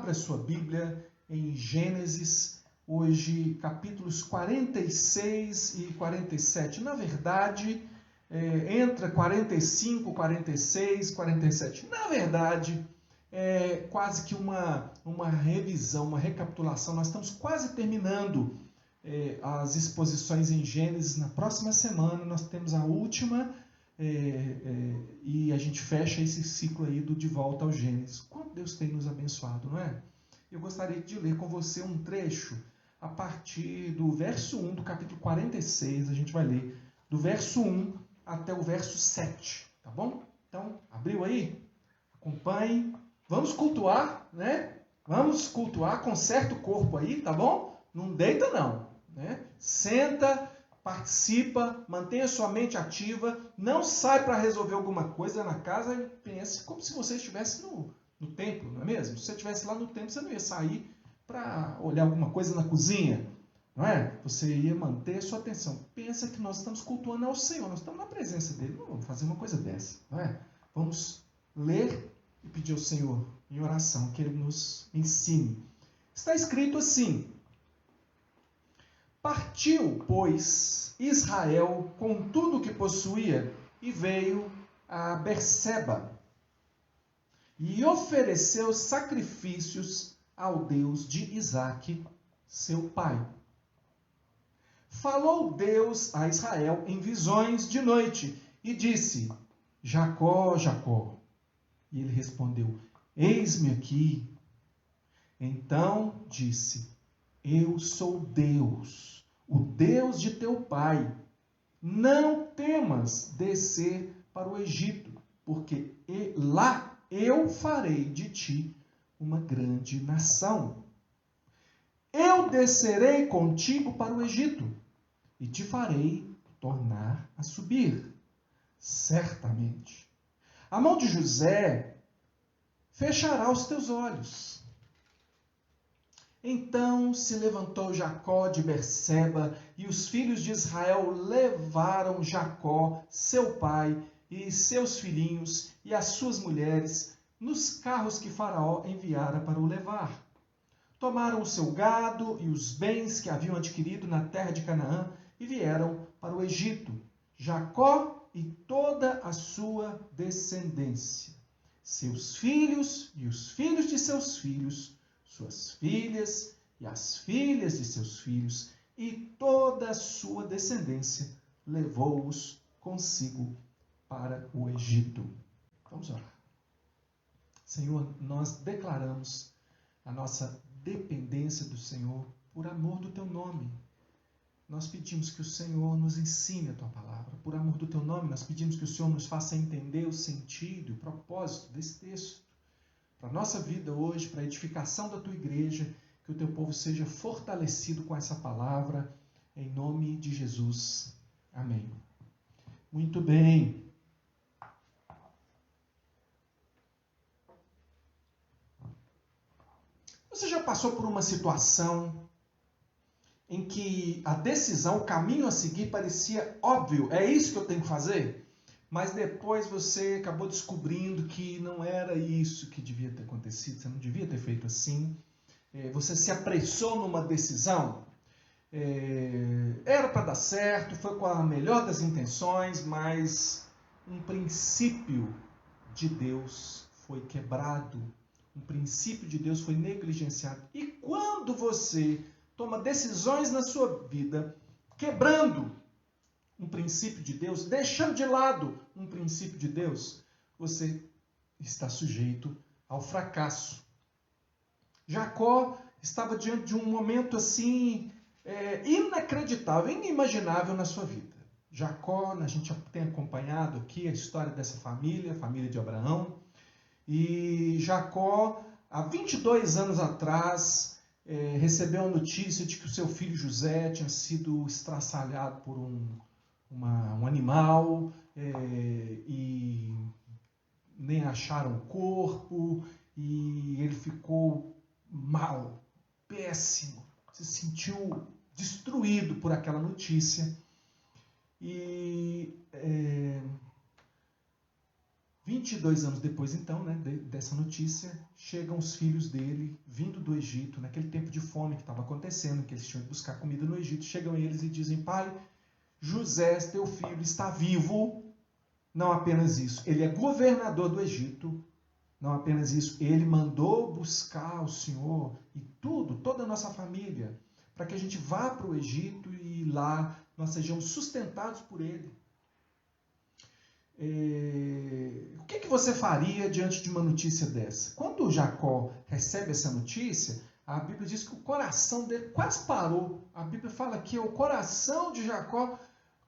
abra sua Bíblia em Gênesis, hoje capítulos 46 e 47. Na verdade, entra 45, 46, 47. Na verdade, é quase que uma revisão, uma recapitulação. Nós estamos quase terminando as exposições em Gênesis. Na próxima semana nós temos a última e a gente fecha esse ciclo aí do De Volta ao Gênesis. Quanto Deus tem nos abençoado, não é? Eu gostaria de ler com você um trecho a partir do verso 1 do capítulo 46. A gente vai ler do verso 1 até o verso 7, tá bom? Então, abriu aí? Acompanhe. Vamos cultuar, né? Vamos cultuar, conserta o corpo aí, tá bom? Não deita não, né? Senta, participa, mantenha sua mente ativa, não sai para resolver alguma coisa na casa e pense como se você estivesse no templo, não é mesmo? Se você estivesse lá no templo, você não ia sair para olhar alguma coisa na cozinha, não é? Você ia manter a sua atenção. Pensa que nós estamos cultuando ao Senhor, nós estamos na presença dele, não vamos fazer uma coisa dessa, não é? Vamos ler e pedir ao Senhor em oração que Ele nos ensine. Está escrito assim: partiu, pois, Israel com tudo o que possuía e veio a Berseba e ofereceu sacrifícios ao Deus de Isaque, seu pai. Falou Deus a Israel em visões de noite e disse: Jacó, Jacó. E ele respondeu: eis-me aqui. Então disse: eu sou Deus, o Deus de teu pai. Não temas descer para o Egito, porque lá eu farei de ti uma grande nação. Eu descerei contigo para o Egito e te farei tornar a subir, certamente. A mão de José fechará os teus olhos. Então se levantou Jacó de Berseba, e os filhos de Israel levaram Jacó, seu pai, e seus filhinhos, e as suas mulheres, nos carros que Faraó enviara para o levar. Tomaram o seu gado e os bens que haviam adquirido na terra de Canaã, e vieram para o Egito. Jacó e toda a sua descendência, seus filhos e os filhos de seus filhos, suas filhas e as filhas de seus filhos, e toda a sua descendência, levou-os consigo para o Egito. Vamos orar. Senhor, nós declaramos a nossa dependência do Senhor por amor do teu nome. Nós pedimos que o Senhor nos ensine a tua palavra. Por amor do teu nome, nós pedimos que o Senhor nos faça entender o sentido e o propósito desse texto. Para a nossa vida hoje, para a edificação da tua igreja, que o teu povo seja fortalecido com essa palavra, em nome de Jesus. Amém. Muito bem. Você já passou por uma situação em que a decisão, o caminho a seguir parecia óbvio, é isso que eu tenho que fazer? Mas depois você acabou descobrindo que não era isso que devia ter acontecido, você não devia ter feito assim. Você se apressou numa decisão, era para dar certo, foi com a melhor das intenções, mas um princípio de Deus foi quebrado, um princípio de Deus foi negligenciado. E quando você toma decisões na sua vida, quebrando um princípio de Deus, deixando de lado um princípio de Deus, você está sujeito ao fracasso. Jacó estava diante de um momento assim, inacreditável, inimaginável na sua vida. Jacó, a gente tem acompanhado aqui a história dessa família, a família de Abraão, e Jacó, há 22 anos atrás, recebeu a notícia de que o seu filho José tinha sido estraçalhado por um animal, e nem acharam o corpo, e ele ficou mal, péssimo, se sentiu destruído por aquela notícia. E 22 anos depois, então, né, dessa notícia, chegam os filhos dele, vindo do Egito, naquele tempo de fome que estava acontecendo, que eles tinham que buscar comida no Egito, chegam eles e dizem: pai, José, teu filho, está vivo. Não apenas isso, ele é governador do Egito. Não apenas isso, ele mandou buscar o Senhor e toda a nossa família, para que a gente vá para o Egito e lá nós sejamos sustentados por ele. O que você faria diante de uma notícia dessa? Quando Jacó recebe essa notícia, a Bíblia diz que o coração dele quase parou. A Bíblia fala que o coração de Jacó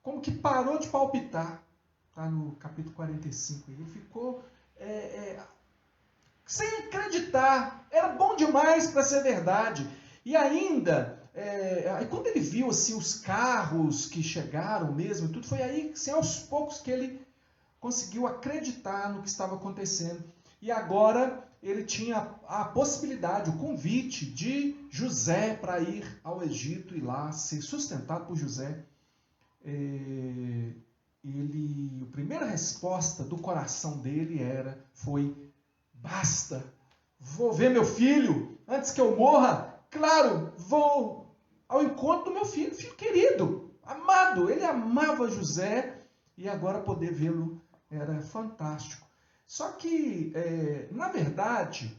como que parou de palpitar. Está no capítulo 45. Ele ficou sem acreditar. Era bom demais para ser verdade. E ainda, quando ele viu assim, os carros que chegaram mesmo, tudo foi aí, assim, aos poucos, que ele conseguiu acreditar no que estava acontecendo. E agora ele tinha a possibilidade, o convite de José para ir ao Egito e lá ser sustentado por José. A primeira resposta do coração dele foi: basta, vou ver meu filho antes que eu morra. Claro, vou ao encontro do meu filho querido, amado. Ele amava José e agora poder vê-lo era fantástico. Só que, na verdade,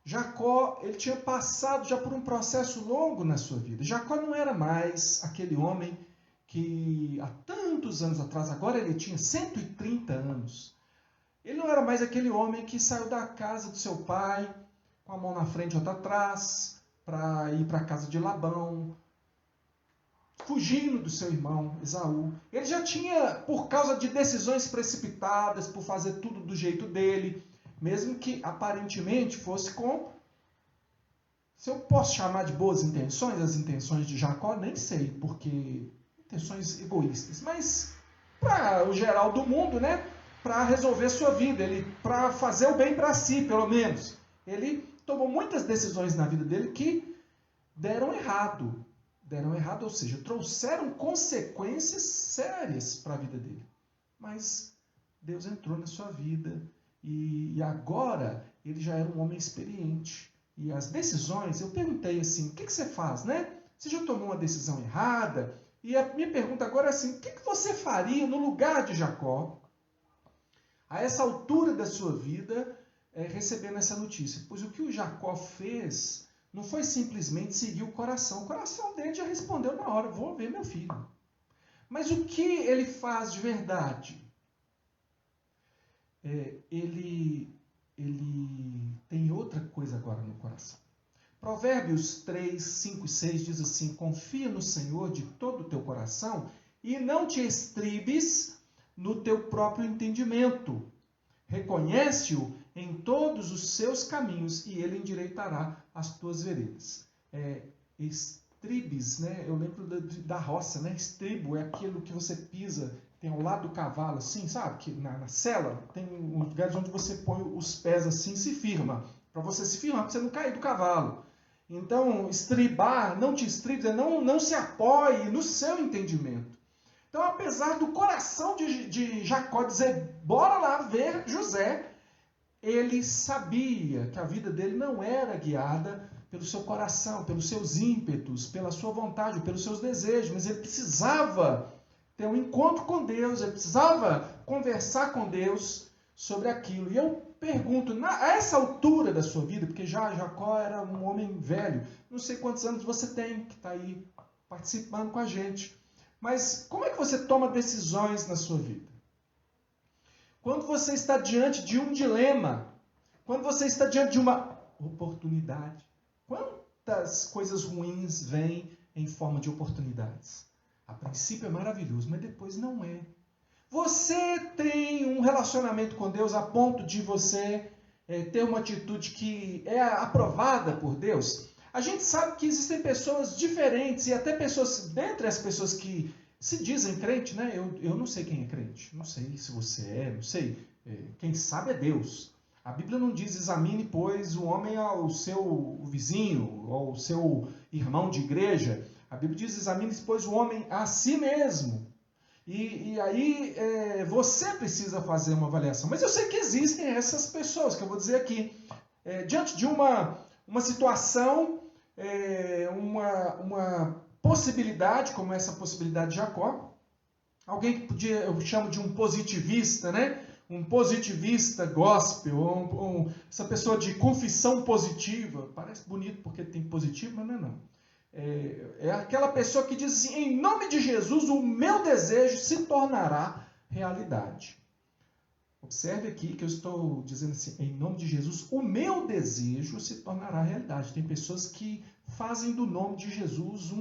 Jacó ele tinha passado já por um processo longo na sua vida. Jacó não era mais aquele homem que há tantos anos atrás, agora ele tinha 130 anos. Ele não era mais aquele homem que saiu da casa do seu pai, com a mão na frente e outra atrás, para ir para a casa de Labão, fugindo do seu irmão Esaú. Ele já tinha, por causa de decisões precipitadas, por fazer tudo do jeito dele, mesmo que aparentemente fosse com, se eu posso chamar de boas intenções, as intenções de Jacó, nem sei, porque intenções egoístas, mas para o geral do mundo, né? Para resolver sua vida, para fazer o bem para si, pelo menos. Ele tomou muitas decisões na vida dele que deram errado, ou seja, trouxeram consequências sérias para a vida dele. Mas Deus entrou na sua vida e agora ele já era um homem experiente. E as decisões, eu perguntei assim: o que você faz, né? Você já tomou uma decisão errada? E a minha pergunta agora é assim: o que você faria no lugar de Jacó, a essa altura da sua vida, recebendo essa notícia? Pois o que o Jacó fez não foi simplesmente seguir o coração. O coração dele já respondeu na hora: vou ver meu filho. Mas o que ele faz de verdade? Ele tem outra coisa agora no coração. Provérbios 3, 5 e 6 diz assim: confia no Senhor de todo o teu coração e não te estribes no teu próprio entendimento. Reconhece-o em todos os seus caminhos e ele endireitará as tuas veredas. Estribes, né? Eu lembro da roça, né? Estribo é aquilo que você pisa, tem ao lado do cavalo, assim, sabe? Que na sela tem lugares onde você põe os pés assim e se firma. Para você se firmar, para você não cair do cavalo. Então, estribar, não te estribes, não se apoie no seu entendimento. Então, apesar do coração de Jacó dizer: bora lá ver José, ele sabia que a vida dele não era guiada pelo seu coração, pelos seus ímpetos, pela sua vontade, pelos seus desejos, mas ele precisava ter um encontro com Deus, ele precisava conversar com Deus sobre aquilo. E eu pergunto, a essa altura da sua vida, porque já Jacó era um homem velho, não sei quantos anos você tem que está aí participando com a gente, mas como é que você toma decisões na sua vida? Quando você está diante de um dilema, quando você está diante de uma oportunidade, quantas coisas ruins vêm em forma de oportunidades? A princípio é maravilhoso, mas depois não é. Você tem um relacionamento com Deus a ponto de você ter uma atitude que é aprovada por Deus? A gente sabe que existem pessoas diferentes e até pessoas, dentre as pessoas que se dizem crente, né? Eu não sei quem é crente, não sei se você não sei. Quem sabe é Deus. A Bíblia não diz: examine, pois, o homem ao seu vizinho, ao seu irmão de igreja. A Bíblia diz: examine, pois, o homem a si mesmo. E aí você precisa fazer uma avaliação. Mas eu sei que existem essas pessoas, que eu vou dizer aqui, diante de uma situação, uma possibilidade, como essa possibilidade de Jacó, alguém que eu chamo de um positivista, né? Um positivista gospel, essa pessoa de confissão positiva, parece bonito porque tem positivo, mas não é não. É aquela pessoa que diz assim, em nome de Jesus, o meu desejo se tornará realidade. Observe aqui que eu estou dizendo assim, em nome de Jesus, o meu desejo se tornará realidade. Tem pessoas que fazem do nome de Jesus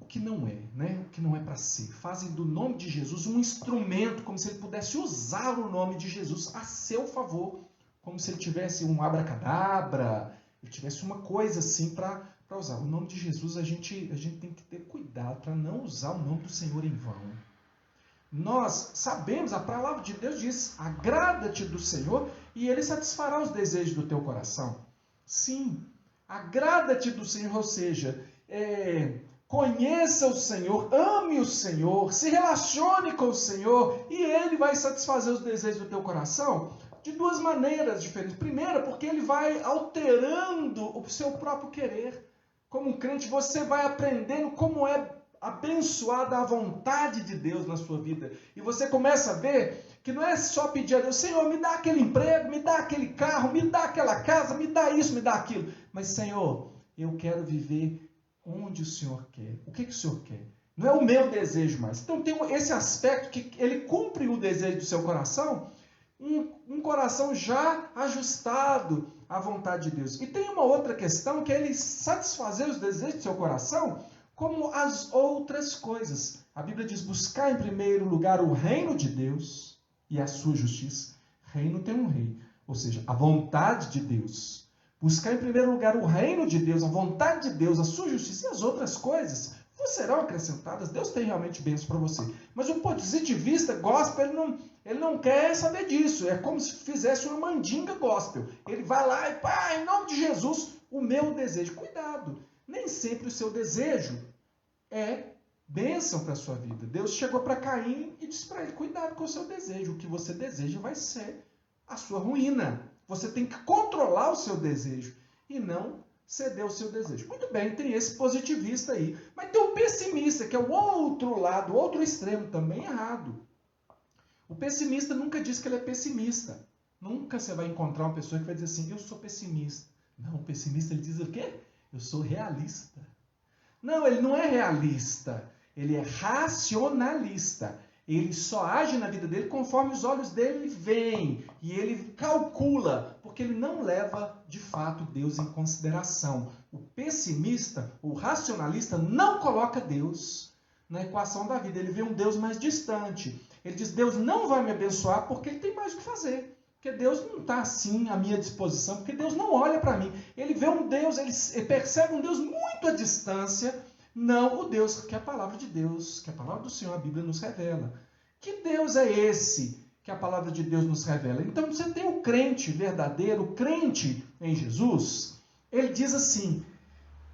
o que não é, né? O que não é para ser. Fazem do nome de Jesus um instrumento, como se ele pudesse usar o nome de Jesus a seu favor, como se ele tivesse um abracadabra, ele tivesse uma coisa assim para usar. O nome de Jesus a gente tem que ter cuidado para não usar o nome do Senhor em vão. Nós sabemos, a palavra de Deus diz, agrada-te do Senhor e ele satisfará os desejos do teu coração. Sim, agrada-te do Senhor, ou seja, conheça o Senhor, ame o Senhor, se relacione com o Senhor e ele vai satisfazer os desejos do teu coração de duas maneiras diferentes. Primeira, porque ele vai alterando o seu próprio querer. Como um crente, você vai aprendendo como é abençoada a vontade de Deus na sua vida. E você começa a ver que não é só pedir a Deus, Senhor, me dá aquele emprego, me dá aquele carro, me dá aquela casa, me dá isso, me dá aquilo. Mas, Senhor, eu quero viver onde o Senhor quer. O que o Senhor quer? Não é o meu desejo mais. Então tem esse aspecto que ele cumpre o desejo do seu coração, um coração já ajustado à vontade de Deus. E tem uma outra questão, que é ele satisfazer os desejos do seu coração como as outras coisas. A Bíblia diz, buscar em primeiro lugar o reino de Deus e a sua justiça. Reino tem um rei, ou seja, a vontade de Deus. Buscar em primeiro lugar o reino de Deus, a vontade de Deus, a sua justiça e as outras coisas serão acrescentadas. Deus tem realmente bênçãos para você. Mas o positivista gospel, ele não quer saber disso. É como se fizesse uma mandinga gospel. Ele vai lá e, pá, em nome de Jesus, o meu desejo. Cuidado, nem sempre o seu desejo é bênção para a sua vida. Deus chegou para Caim e disse para ele, cuidado com o seu desejo. O que você deseja vai ser a sua ruína. Você tem que controlar o seu desejo e não ceder o seu desejo. Muito bem, tem esse positivista aí. Mas tem o pessimista, que é o outro lado, o outro extremo, também errado. O pessimista nunca diz que ele é pessimista. Nunca você vai encontrar uma pessoa que vai dizer assim, eu sou pessimista. Não, o pessimista ele diz o quê? Eu sou realista. Não, ele não é realista. Ele é racionalista. Ele só age na vida dele conforme os olhos dele veem. E ele calcula, porque ele não leva, de fato, Deus em consideração. O pessimista, o racionalista, não coloca Deus na equação da vida. Ele vê um Deus mais distante. Ele diz, Deus não vai me abençoar porque ele tem mais o que fazer. Porque Deus não está assim à minha disposição, porque Deus não olha para mim. Ele vê um Deus, ele percebe um Deus muito à distância, não o Deus que é a palavra de Deus, que é a palavra do Senhor, a Bíblia nos revela. Que Deus é esse que a palavra de Deus nos revela? Então você tem o crente verdadeiro, o crente em Jesus, ele diz assim,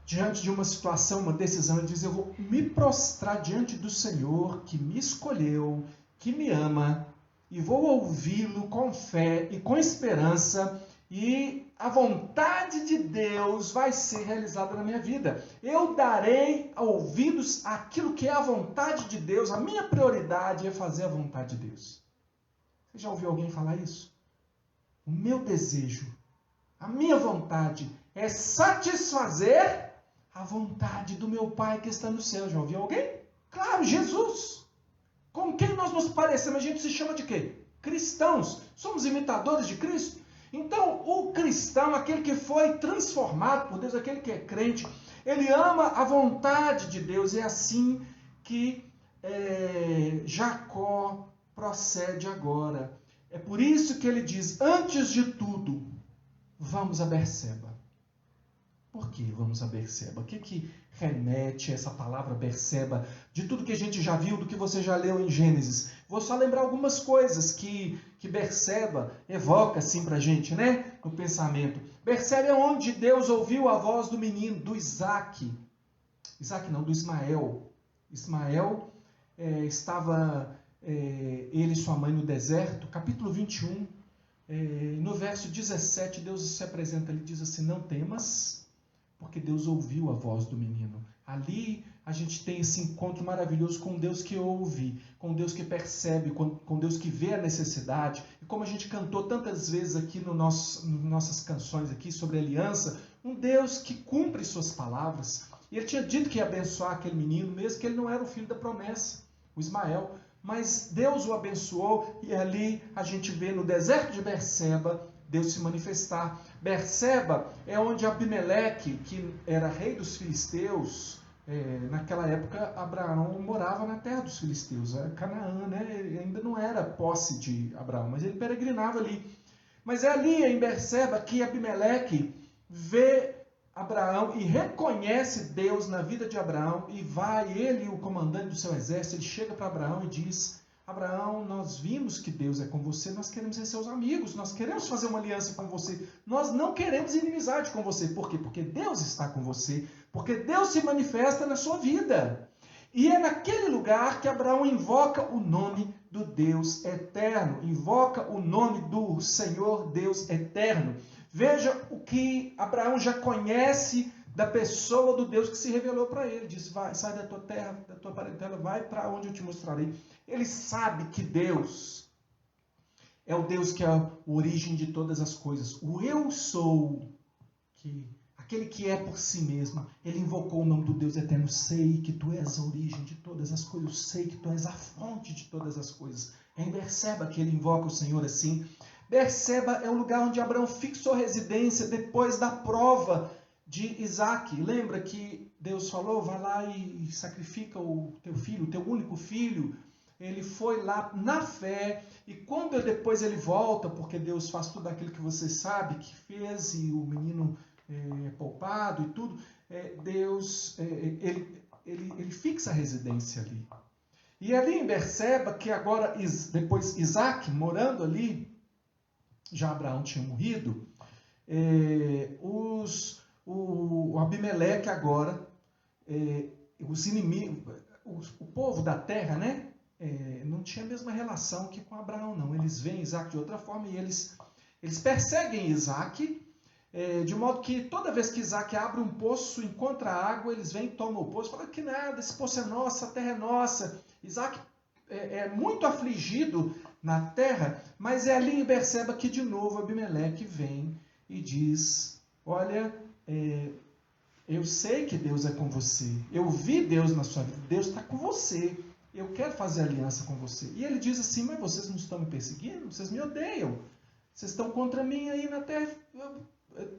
diante de uma situação, uma decisão, ele diz, eu vou me prostrar diante do Senhor que me escolheu, que me ama, e vou ouvi-lo com fé e com esperança, e a vontade de Deus vai ser realizada na minha vida. Eu darei ouvidos àquilo que é a vontade de Deus. A minha prioridade é fazer a vontade de Deus. Você já ouviu alguém falar isso? O meu desejo, a minha vontade é satisfazer a vontade do meu Pai que está no céu. Já ouviu alguém? Claro, Jesus. Com quem nós nos parecemos? A gente se chama de quê? Cristãos. Somos imitadores de Cristo. Então, o cristão, aquele que foi transformado por Deus, aquele que é crente, ele ama a vontade de Deus. É assim que Jacó procede agora. É por isso que ele diz, antes de tudo, vamos a Berseba. Por que vamos a Berseba? O que remete essa palavra Berseba? De tudo que a gente já viu, do que você já leu em Gênesis. Vou só lembrar algumas coisas que Berseba evoca assim para a gente, né? No pensamento. Berseba é onde Deus ouviu a voz do menino, do Isaac. Isaac não, do Ismael. Ismael estava ele e sua mãe no deserto. Capítulo 21, no verso 17, Deus se apresenta ali e diz assim: não temas, porque Deus ouviu a voz do menino. Ali a gente tem esse encontro maravilhoso com Deus que ouve, com Deus que percebe, com Deus que vê a necessidade. E como a gente cantou tantas vezes aqui nas nossas canções aqui sobre aliança, um Deus que cumpre suas palavras. E ele tinha dito que ia abençoar aquele menino, mesmo que ele não era o filho da promessa, o Ismael. Mas Deus o abençoou, e ali a gente vê no deserto de Berseba Deus se manifestar. Berseba é onde Abimeleque, que era rei dos filisteus, naquela época Abraão morava na terra dos filisteus, era Canaã, né? Ele ainda não era posse de Abraão, mas ele peregrinava ali. Mas é ali em Berseba que Abimeleque vê Abraão e reconhece Deus na vida de Abraão, e vai, ele, o comandante do seu exército, ele chega para Abraão e diz: Abraão, nós vimos que Deus é com você, nós queremos ser seus amigos, nós queremos fazer uma aliança com você, nós não queremos inimizade com você. Por quê? Porque Deus está com você, porque Deus se manifesta na sua vida. E é naquele lugar que Abraão invoca o nome do Deus eterno, invoca o nome do Senhor Deus eterno. Veja o que Abraão já conhece da pessoa do Deus que se revelou para ele. Diz: vai, sai da tua terra, da tua parentela, vai para onde eu te mostrarei. Ele sabe que Deus é o Deus que é a origem de todas as coisas. O eu sou, aquele que é por si mesmo. Ele invocou o nome do Deus eterno. Sei que tu és a origem de todas as coisas. Eu sei que tu és a fonte de todas as coisas. É em Berseba que ele invoca o Senhor assim. Berseba é o lugar onde Abraão fixou residência depois da prova de Isaac. Lembra que Deus falou: vai lá e sacrifica o teu filho, o teu único filho. Ele foi lá na fé, e quando depois ele volta, porque Deus faz tudo aquilo que você sabe que fez, e o menino é poupado e tudo, Deus, ele fixa a residência ali. E ali em Berseba, que agora, depois Isaac morando ali, já Abraão tinha morrido, o Abimeleque agora, os inimigos, o povo da terra, né? Não tinha a mesma relação que com Abraão, não. Eles veem Isaac de outra forma e eles perseguem Isaac, de modo que toda vez que Isaac abre um poço, encontra água, eles vêm e tomam o poço, falam que nada, esse poço é nosso, a terra é nossa. Isaac é muito afligido na terra, mas é ali em Berseba que de novo Abimeleque vem e diz: olha, eu sei que Deus é com você, eu vi Deus na sua vida, Deus está com você, eu quero fazer aliança com você. E ele diz assim: mas vocês não estão me perseguindo? Vocês me odeiam, vocês estão contra mim aí na terra,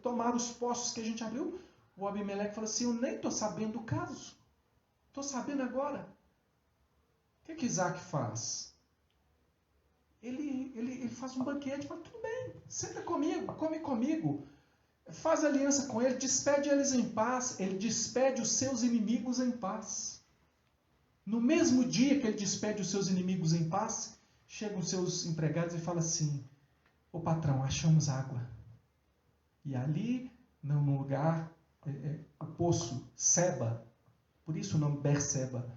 tomaram os poços que a gente abriu. O Abimeleque fala assim: eu nem estou sabendo do caso, estou sabendo agora. O que Isaac faz? Ele faz um banquete, fala: tudo bem, senta comigo, come comigo, faz aliança com ele, despede eles em paz. Ele despede os seus inimigos em paz. No mesmo dia que ele despede os seus inimigos em paz, chegam os seus empregados e falam assim: ô patrão, achamos água. E ali, num lugar, o poço Seba, por isso o nome Berseba,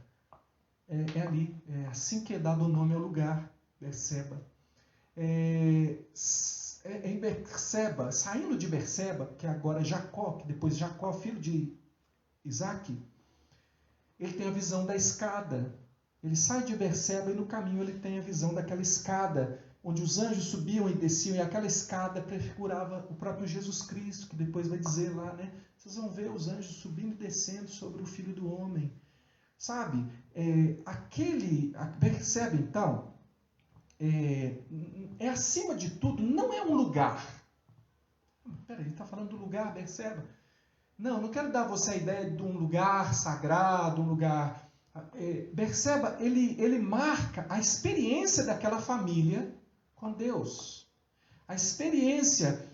é ali, é assim que é dado o nome ao lugar, Berseba. Em Berseba, saindo de Berseba, que agora é Jacó, que depois Jacó, filho de Isaac, ele tem a visão da escada. Ele sai de Berseba e no caminho ele tem a visão daquela escada, onde os anjos subiam e desciam, e aquela escada prefigurava o próprio Jesus Cristo, que depois vai dizer lá, né? Vocês vão ver os anjos subindo e descendo sobre o Filho do Homem. Sabe? Berseba, então, acima de tudo, não é um lugar. Peraí, ele está falando do lugar, Berseba? Não quero dar a você a ideia de um lugar sagrado, um lugar... Berseba, ele marca a experiência daquela família com Deus. A experiência,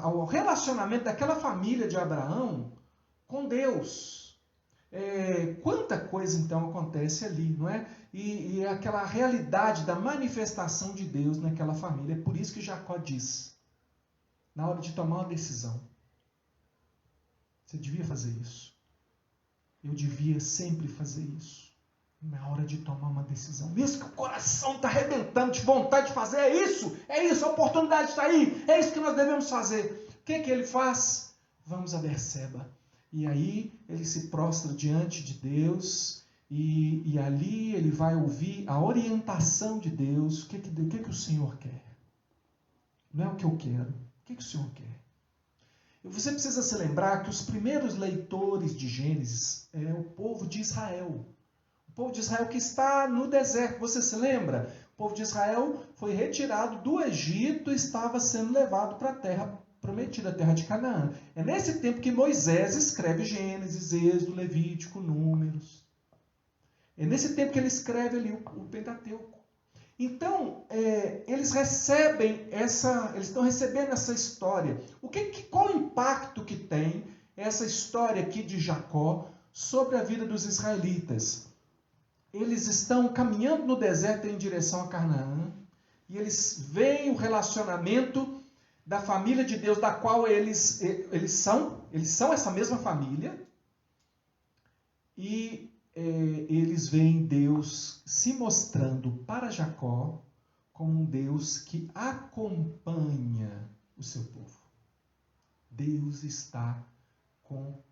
o relacionamento daquela família de Abraão com Deus. Quanta coisa então acontece ali, não é? E aquela realidade da manifestação de Deus naquela família. É por isso que Jacó diz, na hora de tomar uma decisão: você devia fazer isso. eu devia sempre fazer isso. Na hora de tomar uma decisão, mesmo que o coração está arrebentando de vontade de fazer, é isso, a oportunidade está aí, é isso que nós devemos fazer. O que ele faz? Vamos a Berseba. E aí ele se prostra diante de Deus e ali ele vai ouvir a orientação de Deus. O que o Senhor quer? Não é o que eu quero. O que o Senhor quer? Você precisa se lembrar que os primeiros leitores de Gênesis é o povo de Israel. O povo de Israel que está no deserto. Você se lembra? O povo de Israel foi retirado do Egito e estava sendo levado para a terra prometida, a terra de Canaã. É nesse tempo que Moisés escreve Gênesis, Êxodo, Levítico, Números. É nesse tempo que ele escreve ali o Pentateuco. Então, eles estão recebendo essa história. Qual o impacto que tem essa história aqui de Jacó sobre a vida dos israelitas? Eles estão caminhando no deserto em direção a Canaã e eles veem o relacionamento da família de Deus, da qual eles são essa mesma família, e eles veem Deus se mostrando para Jacó como um Deus que acompanha o seu povo. Deus está com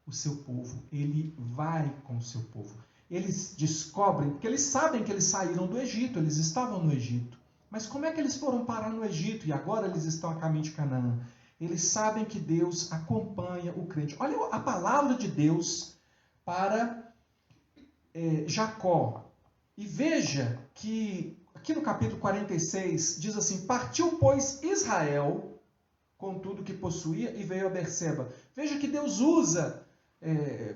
o seu povo, ele vai com o seu povo. Eles descobrem, porque eles sabem que eles saíram do Egito, eles estavam no Egito. Mas como é que eles foram parar no Egito e agora eles estão a caminho de Canaã? Eles sabem que Deus acompanha o crente. Olha a palavra de Deus para Jacó. E veja que aqui no capítulo 46 diz assim: partiu, pois, Israel com tudo que possuía e veio a Berseba. Veja que Deus usa,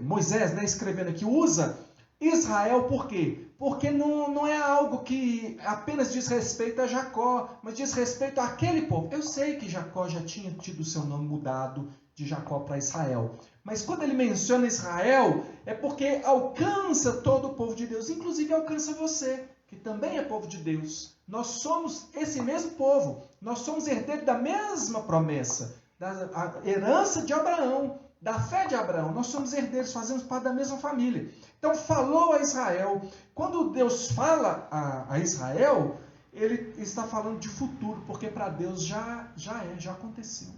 Moisés, escrevendo aqui, usa Israel por quê? Porque não é algo que apenas diz respeito a Jacó, mas diz respeito àquele povo. Eu sei que Jacó já tinha tido o seu nome mudado de Jacó para Israel. Mas quando ele menciona Israel, é porque alcança todo o povo de Deus, inclusive alcança você, que também é povo de Deus. Nós somos esse mesmo povo, nós somos herdeiros da mesma promessa, da herança de Abraão, da fé de Abraão. Nós somos herdeiros, fazemos parte da mesma família. Então falou a Israel. Quando Deus fala a Israel, ele está falando de futuro, porque para Deus já aconteceu.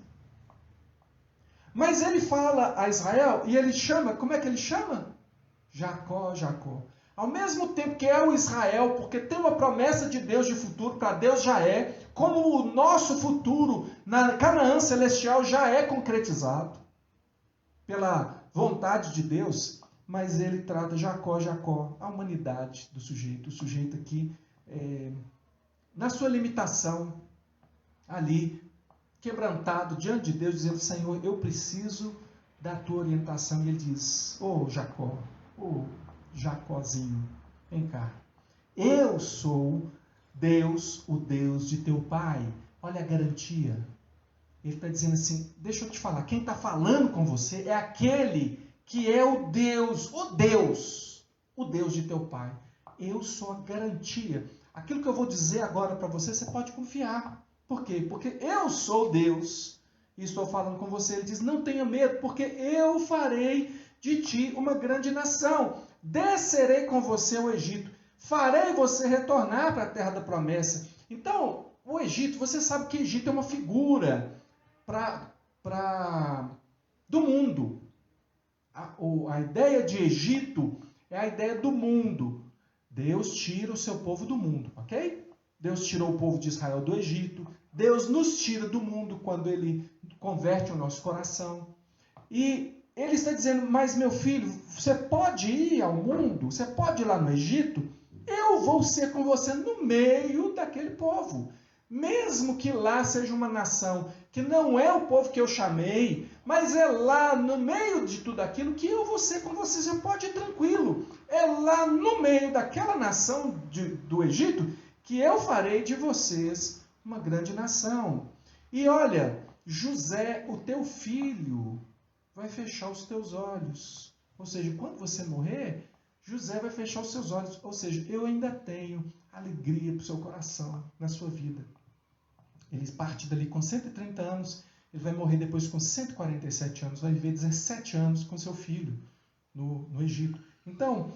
Mas ele fala a Israel e ele chama, como é que ele chama? Jacó, Jacó. Ao mesmo tempo que é o Israel, porque tem uma promessa de Deus de futuro, para Deus já é, como o nosso futuro na Canaã celestial já é concretizado pela vontade de Deus, mas ele trata Jacó, Jacó, a humanidade do sujeito. O sujeito aqui, na sua limitação, ali, quebrantado diante de Deus, dizendo: Senhor, eu preciso da tua orientação. E ele diz: Jacó, Jacózinho, vem cá. Eu sou Deus, o Deus de teu pai. Olha a garantia. Ele está dizendo assim: deixa eu te falar, quem está falando com você é aquele que é o Deus de teu pai. Eu sou a garantia. Aquilo que eu vou dizer agora para você, você pode confiar. Por quê? Porque eu sou Deus e estou falando com você. Ele diz: não tenha medo, porque eu farei de ti uma grande nação. Descerei com você ao Egito. Farei você retornar para a terra da promessa. Então, o Egito, você sabe que Egito é uma figura do mundo. A ideia de Egito é a ideia do mundo. Deus tira o seu povo do mundo, ok? Deus tirou o povo de Israel do Egito. Deus nos tira do mundo quando ele converte o nosso coração. E ele está dizendo: mas meu filho, você pode ir ao mundo? Você pode ir lá no Egito? Eu vou ser com você no meio daquele povo. Mesmo que lá seja uma nação que não é o povo que eu chamei, mas é lá no meio de tudo aquilo que eu vou ser com vocês. Você pode ir tranquilo. É lá no meio daquela nação do Egito que eu farei de vocês uma grande nação. E olha, José, o teu filho, vai fechar os teus olhos. Ou seja, quando você morrer, José vai fechar os seus olhos. Ou seja, eu ainda tenho alegria para o seu coração, na sua vida. Ele parte dali com 130 anos, ele vai morrer depois com 147 anos, vai viver 17 anos com seu filho. no Egito. Então,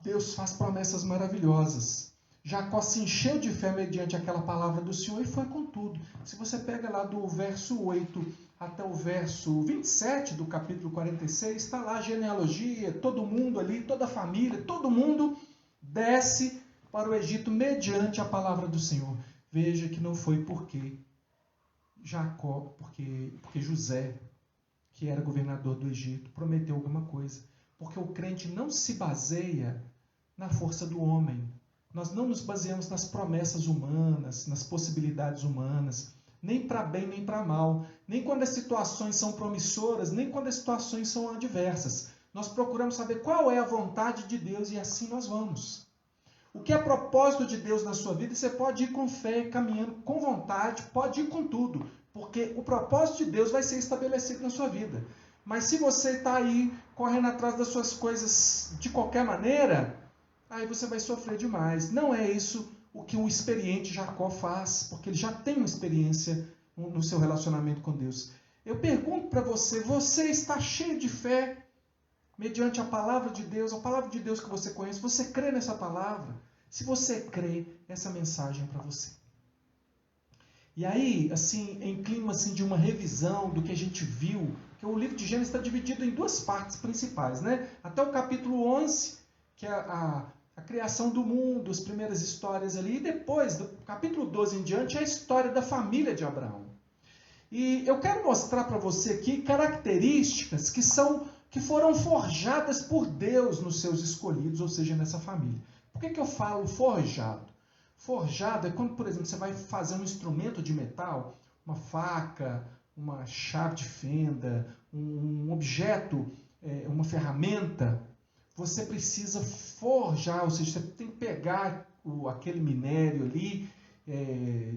Deus faz promessas maravilhosas. Jacó se encheu de fé mediante aquela palavra do Senhor e foi com tudo. Se você pega lá do verso 8 até o verso 27 do capítulo 46, está lá a genealogia, todo mundo ali, toda a família, todo mundo desce para o Egito mediante a palavra do Senhor. Veja que não foi porque José, que era governador do Egito, prometeu alguma coisa. Porque o crente não se baseia na força do homem. Nós não nos baseamos nas promessas humanas, nas possibilidades humanas, nem para bem nem para mal, nem quando as situações são promissoras, nem quando as situações são adversas. Nós procuramos saber qual é a vontade de Deus e assim nós vamos. O que é propósito de Deus na sua vida, você pode ir com fé, caminhando com vontade, pode ir com tudo, porque o propósito de Deus vai ser estabelecido na sua vida. Mas se você está aí correndo atrás das suas coisas de qualquer maneira, aí você vai sofrer demais. Não é isso o que o experiente Jacó faz, porque ele já tem uma experiência no seu relacionamento com Deus. Eu pergunto para você, você está cheio de fé mediante a palavra de Deus, a palavra de Deus que você conhece, você crê nessa palavra? Se você crê, essa mensagem é para você. E aí, assim, em clima assim, de uma revisão do que a gente viu, que o livro de Gênesis está dividido em duas partes principais, né? Até o capítulo 11, que é a criação do mundo, as primeiras histórias ali, e depois, do capítulo 12 em diante, é a história da família de Abraão. E eu quero mostrar para você aqui características que foram forjadas por Deus nos seus escolhidos, ou seja, nessa família. Por que eu falo forjado? Forjado é quando, por exemplo, você vai fazer um instrumento de metal, uma faca, uma chave de fenda, um objeto, uma ferramenta. Você precisa forjar, ou seja, você tem que pegar aquele minério ali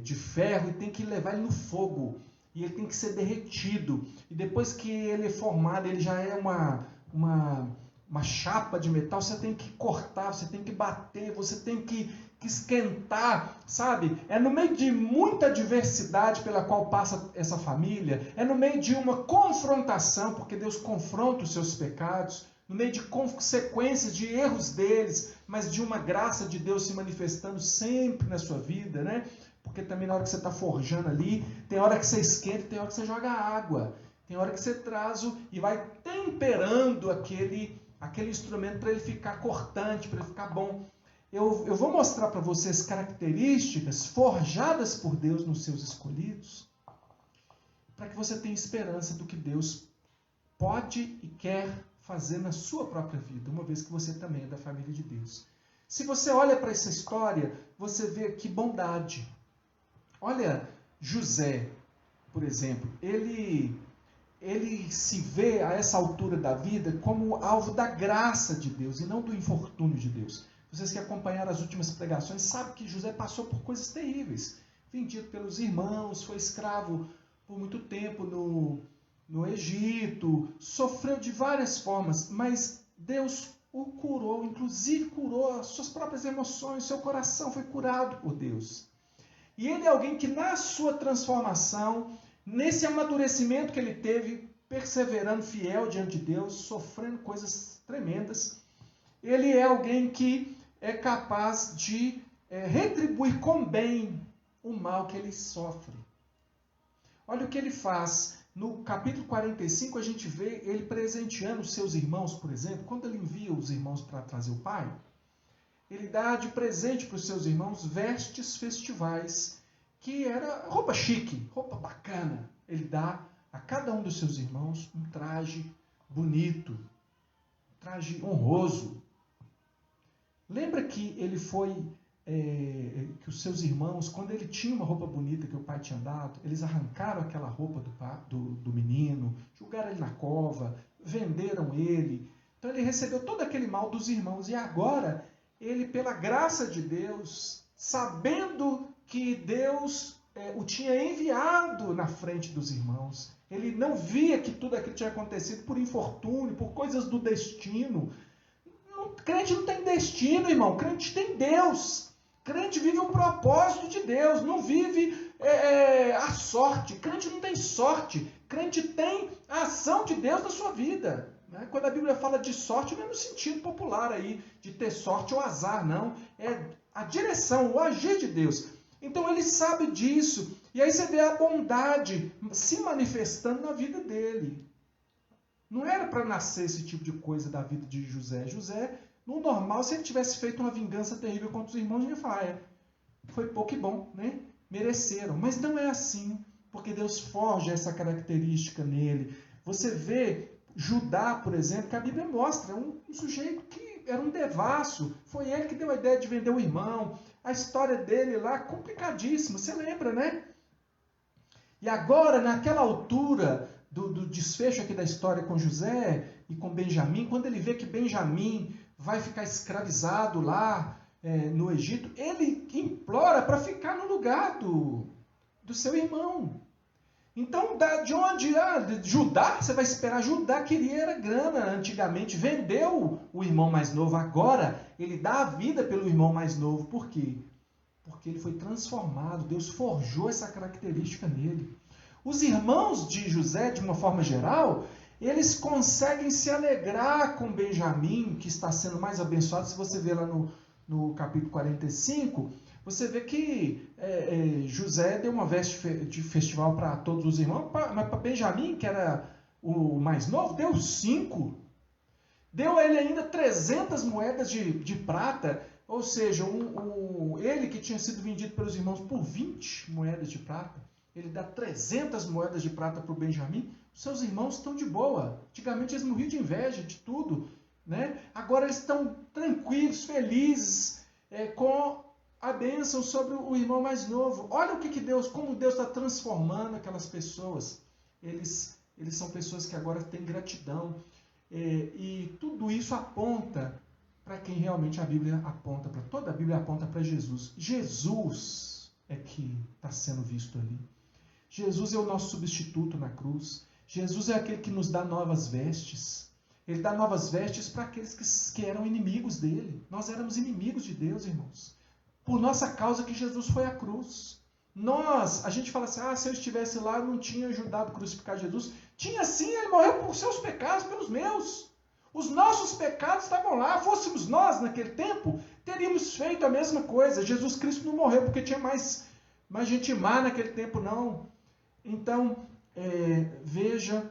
de ferro e tem que levar ele no fogo. E ele tem que ser derretido. E depois que ele é formado, ele já é uma chapa de metal, você tem que cortar, você tem que bater, você tem que esquentar, sabe? É no meio de muita adversidade pela qual passa essa família, é no meio de uma confrontação, porque Deus confronta os seus pecados, no meio de consequências de erros deles, mas de uma graça de Deus se manifestando sempre na sua vida, né? Porque também na hora que você está forjando ali, tem hora que você esquenta, tem hora que você joga água, tem hora que você traz e vai temperando aquele instrumento para ele ficar cortante, para ele ficar bom. Eu vou mostrar para vocês características forjadas por Deus nos seus escolhidos, para que você tenha esperança do que Deus pode e quer fazer na sua própria vida, uma vez que você também é da família de Deus. Se você olha para essa história, você vê aqui bondade. Olha, José, por exemplo, ele se vê a essa altura da vida como alvo da graça de Deus e não do infortúnio de Deus. Vocês que acompanharam as últimas pregações sabem que José passou por coisas terríveis. Vendido pelos irmãos, foi escravo por muito tempo no Egito, sofreu de várias formas, mas Deus o curou, inclusive curou as suas próprias emoções, seu coração foi curado por Deus. E ele é alguém que na sua transformação, nesse amadurecimento que ele teve, perseverando fiel diante de Deus, sofrendo coisas tremendas, ele é alguém que é capaz de retribuir com bem o mal que ele sofre. Olha o que ele faz. No capítulo 45, a gente vê ele presenteando os seus irmãos, por exemplo. Quando ele envia os irmãos para trazer o pai, ele dá de presente para os seus irmãos vestes festivais, que era roupa chique, roupa bacana. Ele dá a cada um dos seus irmãos um traje bonito, um traje honroso. Lembra que ele que os seus irmãos, quando ele tinha uma roupa bonita que o pai tinha dado, eles arrancaram aquela roupa do menino, jogaram ele na cova, venderam ele. Então ele recebeu todo aquele mal dos irmãos. E agora, ele, pela graça de Deus, sabendo que Deus o tinha enviado na frente dos irmãos, ele não via que tudo aquilo tinha acontecido por infortúnio, por coisas do destino. Crente não tem destino, irmão. Crente tem Deus. Crente vive o propósito de Deus. Não vive a sorte. Crente não tem sorte. Crente tem a ação de Deus na sua vida. Né? Quando a Bíblia fala de sorte, não é no sentido popular aí, de ter sorte ou azar, não. É a direção, o agir de Deus. Então ele sabe disso. E aí você vê a bondade se manifestando na vida dele. Não era para nascer esse tipo de coisa da vida de José. José, no normal, se ele tivesse feito uma vingança terrível contra os irmãos, ele ia falar, foi pouco e bom, né? Mereceram. Mas não é assim, porque Deus forja essa característica nele. Você vê Judá, por exemplo, que a Bíblia mostra, um sujeito que era um devasso. Foi ele que deu a ideia de vender o irmão. A história dele lá, complicadíssima, você lembra, né? E agora, naquela altura do desfecho aqui da história com José e com Benjamim, quando ele vê que Benjamim vai ficar escravizado lá no Egito, ele implora para ficar no lugar do seu irmão. Então, de onde? Judá, você vai esperar. Judá queria era grana antigamente, vendeu o irmão mais novo. Agora, ele dá a vida pelo irmão mais novo. Por quê? Porque ele foi transformado, Deus forjou essa característica nele. Os irmãos de José, de uma forma geral, eles conseguem se alegrar com Benjamim, que está sendo mais abençoado. Se você vê lá no capítulo 45, você vê que José deu uma veste de festival para todos os irmãos, mas para Benjamim, que era o mais novo, deu 5. Deu a ele ainda 300 moedas de prata, ou seja, ele que tinha sido vendido pelos irmãos por 20 moedas de prata, ele dá 300 moedas de prata para o Benjamim. Seus irmãos estão de boa. Antigamente eles morriam de inveja, de tudo, né? Agora eles estão tranquilos, felizes, com a bênção sobre o irmão mais novo. Olha o que Deus, como Deus está transformando aquelas pessoas. Eles são pessoas que agora têm gratidão. E tudo isso aponta para quem realmente a Bíblia aponta para. Toda a Bíblia aponta para Jesus. Jesus é que está sendo visto ali. Jesus é o nosso substituto na cruz. Jesus é aquele que nos dá novas vestes. Ele dá novas vestes para aqueles que eram inimigos dele. Nós éramos inimigos de Deus, irmãos. Por nossa causa que Jesus foi à cruz. A gente fala assim, se eu estivesse lá, eu não tinha ajudado a crucificar Jesus. Tinha sim, ele morreu por seus pecados, pelos meus. Os nossos pecados estavam lá. Fôssemos nós, naquele tempo, teríamos feito a mesma coisa. Jesus Cristo não morreu porque tinha mais gente má naquele tempo, não. Então, veja,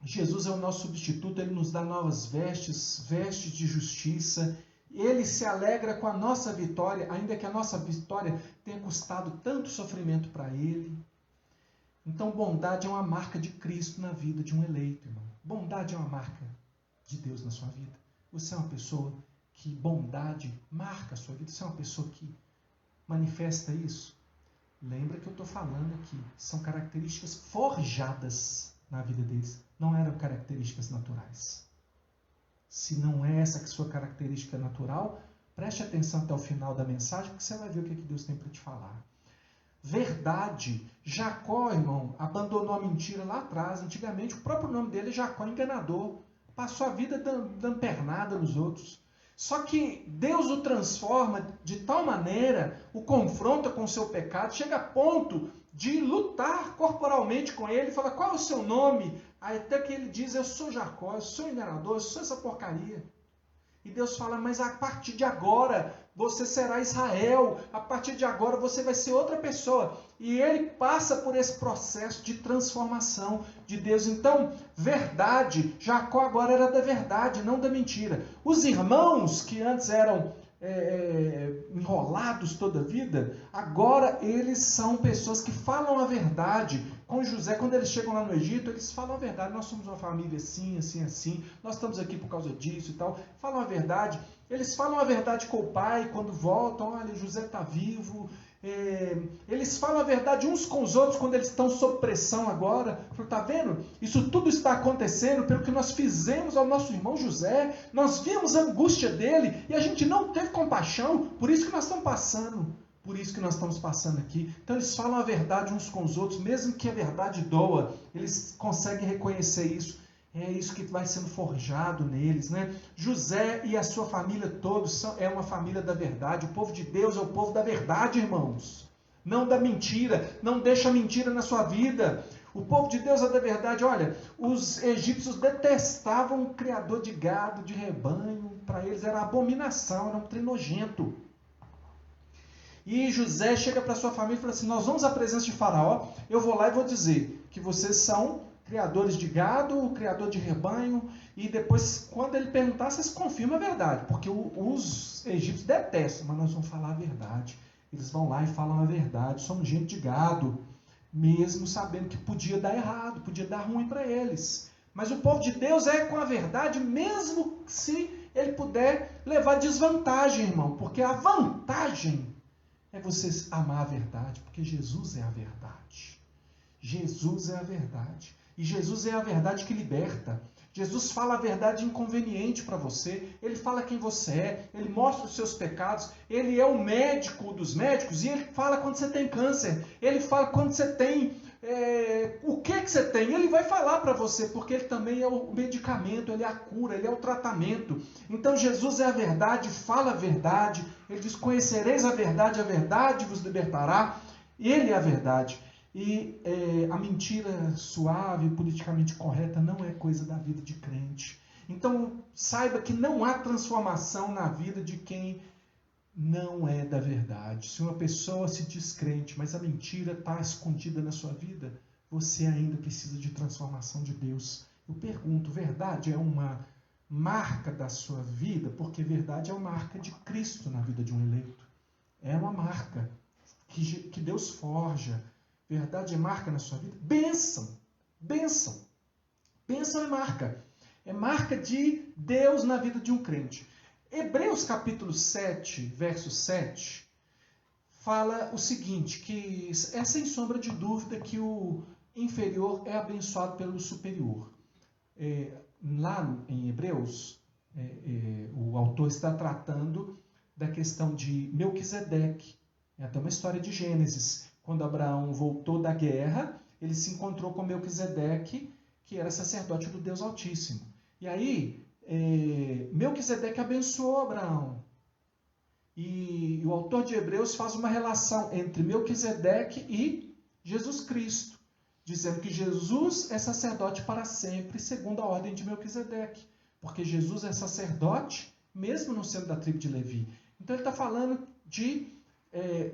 Jesus é o nosso substituto, ele nos dá novas vestes de justiça. Ele se alegra com a nossa vitória, ainda que a nossa vitória tenha custado tanto sofrimento para ele. Então, bondade é uma marca de Cristo na vida de um eleito, irmão. Bondade é uma marca de Deus na sua vida. Você é uma pessoa que bondade marca a sua vida. Você é uma pessoa que manifesta isso. Lembra que eu estou falando aqui. São características forjadas na vida deles. Não eram características naturais. Se não é essa sua característica natural, preste atenção até o final da mensagem, porque você vai ver o que Deus tem para te falar. Verdade. Jacó, irmão, abandonou a mentira lá atrás. Antigamente, o próprio nome dele é Jacó, enganador. Passou a vida dando pernada nos outros. Só que Deus o transforma de tal maneira, o confronta com o seu pecado, chega a ponto de lutar corporalmente com ele, fala, qual é o seu nome? Aí até que ele diz, eu sou Jacó, eu sou enganador, eu sou essa porcaria. E Deus fala, mas a partir de agora você será Israel, a partir de agora você vai ser outra pessoa. E ele passa por esse processo de transformação de Deus. Então, verdade, Jacó agora era da verdade, não da mentira. Os irmãos que antes eram enrolados toda a vida, agora eles são pessoas que falam a verdade. Com José, quando eles chegam lá no Egito, eles falam a verdade. Nós somos uma família assim, assim, assim. Nós estamos aqui por causa disso e tal. Falam a verdade. Eles falam a verdade com o pai quando voltam. Olha, José está vivo. Eles falam a verdade uns com os outros quando eles estão sob pressão agora. Está vendo? Isso tudo está acontecendo pelo que nós fizemos ao nosso irmão José. Nós vimos a angústia dele e a gente não teve compaixão. Por isso que nós estamos passando. Por isso que nós estamos passando aqui. Então eles falam a verdade uns com os outros, mesmo que a verdade doa. Eles conseguem reconhecer isso. É isso que vai sendo forjado neles, né? José e a sua família todos é uma família da verdade. O povo de Deus é o povo da verdade, irmãos. Não da mentira. Não deixa a mentira na sua vida. O povo de Deus é da verdade. Olha, os egípcios detestavam o criador de gado, de rebanho. Para eles era abominação, era um trem nojento. E José chega para sua família e fala assim: nós vamos à presença de Faraó, eu vou lá e vou dizer que vocês são criadores de gado, criador de rebanho, e depois, quando ele perguntar, vocês confirmam a verdade, porque os egípcios detestam, mas nós vamos falar a verdade. Eles vão lá e falam a verdade, somos gente de gado, mesmo sabendo que podia dar errado, podia dar ruim para eles. Mas o povo de Deus é com a verdade, mesmo se ele puder levar desvantagem, irmão, porque a vantagem é você amar a verdade, porque Jesus é a verdade. Jesus é a verdade. E Jesus é a verdade que liberta. Jesus fala a verdade inconveniente para você. Ele fala quem você é. Ele mostra os seus pecados. Ele é o médico dos médicos. E ele fala quando você tem câncer. Ele fala quando você tem... o que você tem. Ele vai falar para você, porque ele também é o medicamento, ele é a cura, ele é o tratamento. Então Jesus é a verdade, fala a verdade. Ele diz: conhecereis a verdade vos libertará. Ele é a verdade. E a mentira suave, politicamente correta, não é coisa da vida de crente. Então, saiba que não há transformação na vida de quem não é da verdade. Se uma pessoa se diz crente, mas a mentira está escondida na sua vida, você ainda precisa de transformação de Deus. Eu pergunto, verdade é uma marca da sua vida? Porque verdade é uma marca de Cristo na vida de um eleito. É uma marca que Deus forja. Verdade é marca na sua vida? Bênção! Bênção! Bênção é marca. É marca de Deus na vida de um crente. Hebreus capítulo 7, verso 7, fala o seguinte, que é sem sombra de dúvida que o inferior é abençoado pelo superior. Lá em Hebreus, o autor está tratando da questão de Melquisedeque. É até uma história de Gênesis. Quando Abraão voltou da guerra, ele se encontrou com Melquisedeque, que era sacerdote do Deus Altíssimo. E aí, Melquisedeque abençoou Abraão. E o autor de Hebreus faz uma relação entre Melquisedeque e Jesus Cristo, dizendo que Jesus é sacerdote para sempre, segundo a ordem de Melquisedeque. Porque Jesus é sacerdote, mesmo não sendo da tribo de Levi. Então ele está falando de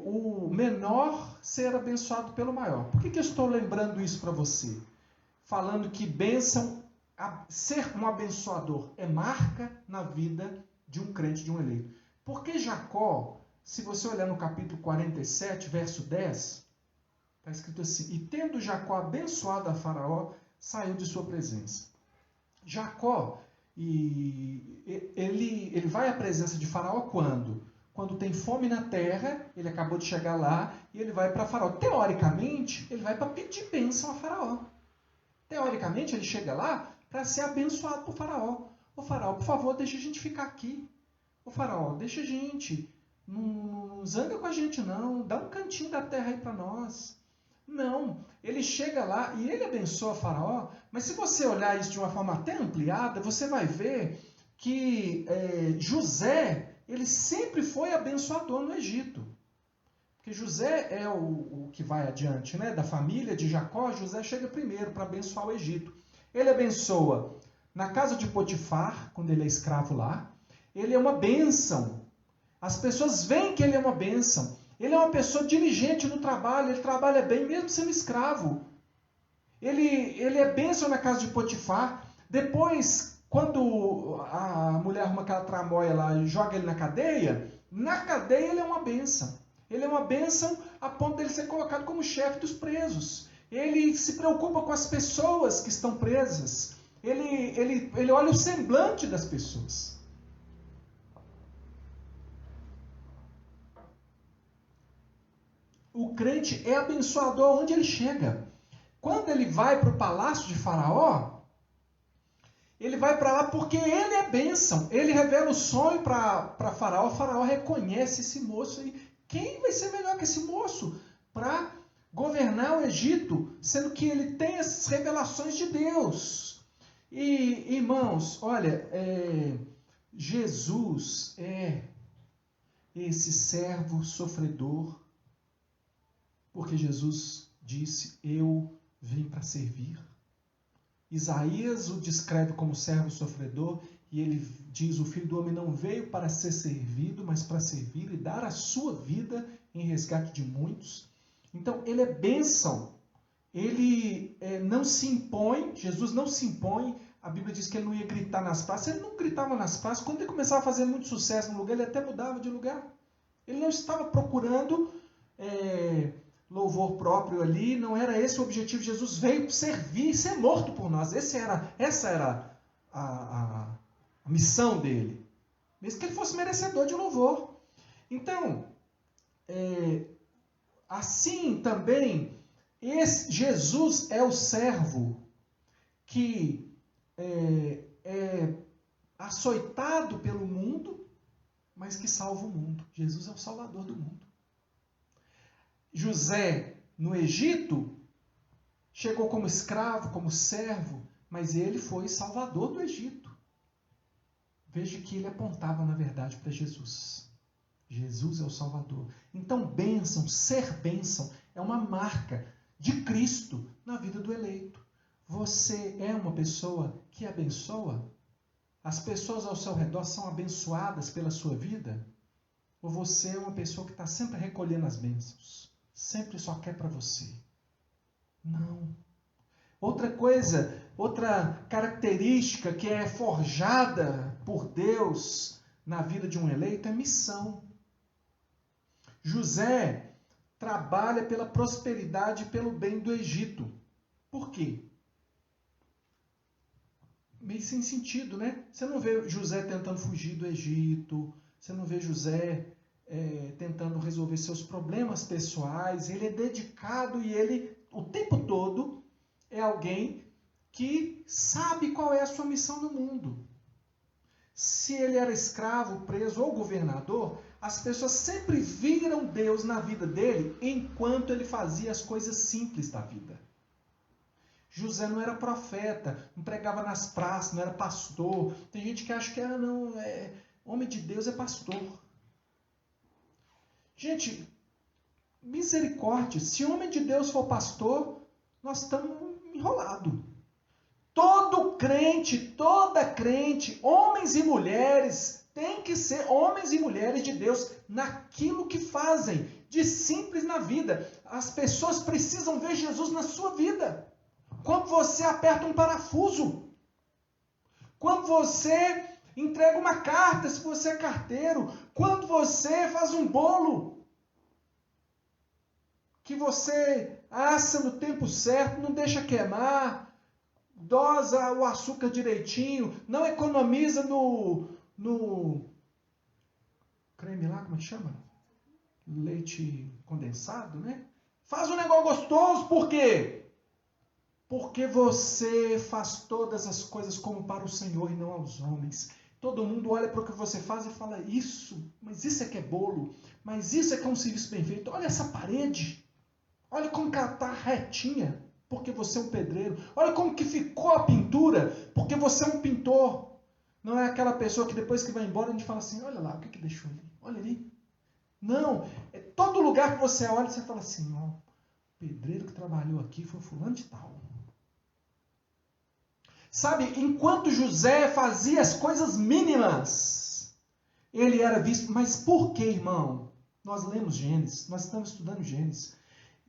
o menor ser abençoado pelo maior. Por que eu estou lembrando isso para você? Falando que bênção, ser um abençoador é marca na vida de um crente, de um eleito. Porque Jacó, se você olhar no capítulo 47, verso 10, está escrito assim: e tendo Jacó abençoado a Faraó, saiu de sua presença. Jacó, ele vai à presença de Faraó quando? Quando tem fome na terra, ele acabou de chegar lá, e ele vai para Faraó. Teoricamente, ele vai para pedir bênção a Faraó. Teoricamente, ele chega lá para ser abençoado por Faraó. Ô Faraó, por favor, deixa a gente ficar aqui. Ô Faraó, deixa a gente. Não zanga com a gente, não. Dá um cantinho da terra aí para nós. Não. Ele chega lá e ele abençoa Faraó, mas se você olhar isso de uma forma até ampliada, você vai ver que José, ele sempre foi abençoador no Egito. Porque José é o que vai adiante, né? Da família de Jacó, José chega primeiro para abençoar o Egito. Ele abençoa na casa de Potifar, quando ele é escravo lá. Ele é uma bênção. As pessoas veem que ele é uma bênção. Ele é uma pessoa diligente no trabalho, ele trabalha bem mesmo sendo escravo. Ele é bênção na casa de Potifar. Depois, quando a mulher arruma aquela tramóia lá e joga ele na cadeia ele é uma bênção. Ele é uma bênção a ponto de ele ser colocado como chefe dos presos. Ele se preocupa com as pessoas que estão presas. Ele olha o semblante das pessoas. O crente é abençoador onde ele chega. Quando ele vai para o palácio de Faraó, ele vai para lá porque ele é bênção. Ele revela o sonho para Faraó. Faraó reconhece esse moço aí. Quem vai ser melhor que esse moço para governar o Egito, sendo que ele tem essas revelações de Deus? E, irmãos, olha, Jesus é esse servo sofredor, porque Jesus disse: eu vim para servir. Isaías o descreve como servo sofredor, e ele diz: o Filho do Homem não veio para ser servido, mas para servir e dar a sua vida em resgate de muitos. Então, ele é bênção. Ele não se impõe, Jesus não se impõe. A Bíblia diz que ele não ia gritar nas praças. Ele não gritava nas praças. Quando ele começava a fazer muito sucesso no lugar, ele até mudava de lugar. Ele não estava procurando louvor próprio ali, não era esse o objetivo. Jesus veio servir e ser morto por nós. Essa era a missão dele. Mesmo que ele fosse merecedor de louvor. Então, assim também, Jesus é o servo que é açoitado pelo mundo, mas que salva o mundo. Jesus é o Salvador do mundo. José, no Egito, chegou como escravo, como servo, mas ele foi salvador do Egito. Veja que ele apontava, na verdade, para Jesus. Jesus é o Salvador. Então, bênção, ser bênção, é uma marca de Cristo na vida do eleito. Você é uma pessoa que abençoa? As pessoas ao seu redor são abençoadas pela sua vida? Ou você é uma pessoa que está sempre recolhendo as bênçãos? Sempre só quer para você? Não. Outra coisa, outra característica que é forjada por Deus na vida de um eleito é missão. José trabalha pela prosperidade e pelo bem do Egito. Por quê? Meio sem sentido, né? Você não vê José tentando fugir do Egito, você não vê José tentando resolver seus problemas pessoais. Ele é dedicado e ele, o tempo todo, é alguém que sabe qual é a sua missão no mundo. Se ele era escravo, preso ou governador, as pessoas sempre viram Deus na vida dele enquanto ele fazia as coisas simples da vida. José não era profeta, não pregava nas praças, não era pastor. Tem gente que acha que homem de Deus é pastor. Gente, misericórdia, se homem de Deus for pastor, nós estamos enrolados. Todo crente, toda crente, homens e mulheres, tem que ser homens e mulheres de Deus naquilo que fazem, de simples na vida. As pessoas precisam ver Jesus na sua vida. Quando você aperta um parafuso, quando você entrega uma carta, se você é carteiro, quando você faz um bolo, que você assa no tempo certo, não deixa queimar, dosa o açúcar direitinho, não economiza no creme lá, como é que chama? Leite condensado, né? Faz um negócio gostoso, por quê? Porque você faz todas as coisas como para o Senhor e não aos homens. Todo mundo olha para o que você faz e fala, mas isso é que é bolo, mas isso é que é um serviço bem feito. Olha essa parede, olha como que ela está retinha, porque você é um pedreiro. Olha como que ficou a pintura, porque você é um pintor. Não é aquela pessoa que depois que vai embora a gente fala assim, olha lá, o que deixou ali? Olha ali. Não, é todo lugar que você olha, você fala assim, ó, o pedreiro que trabalhou aqui foi fulano de tal. Sabe, enquanto José fazia as coisas mínimas, ele era visto. Mas por que, irmão? Nós lemos Gênesis, nós estamos estudando Gênesis.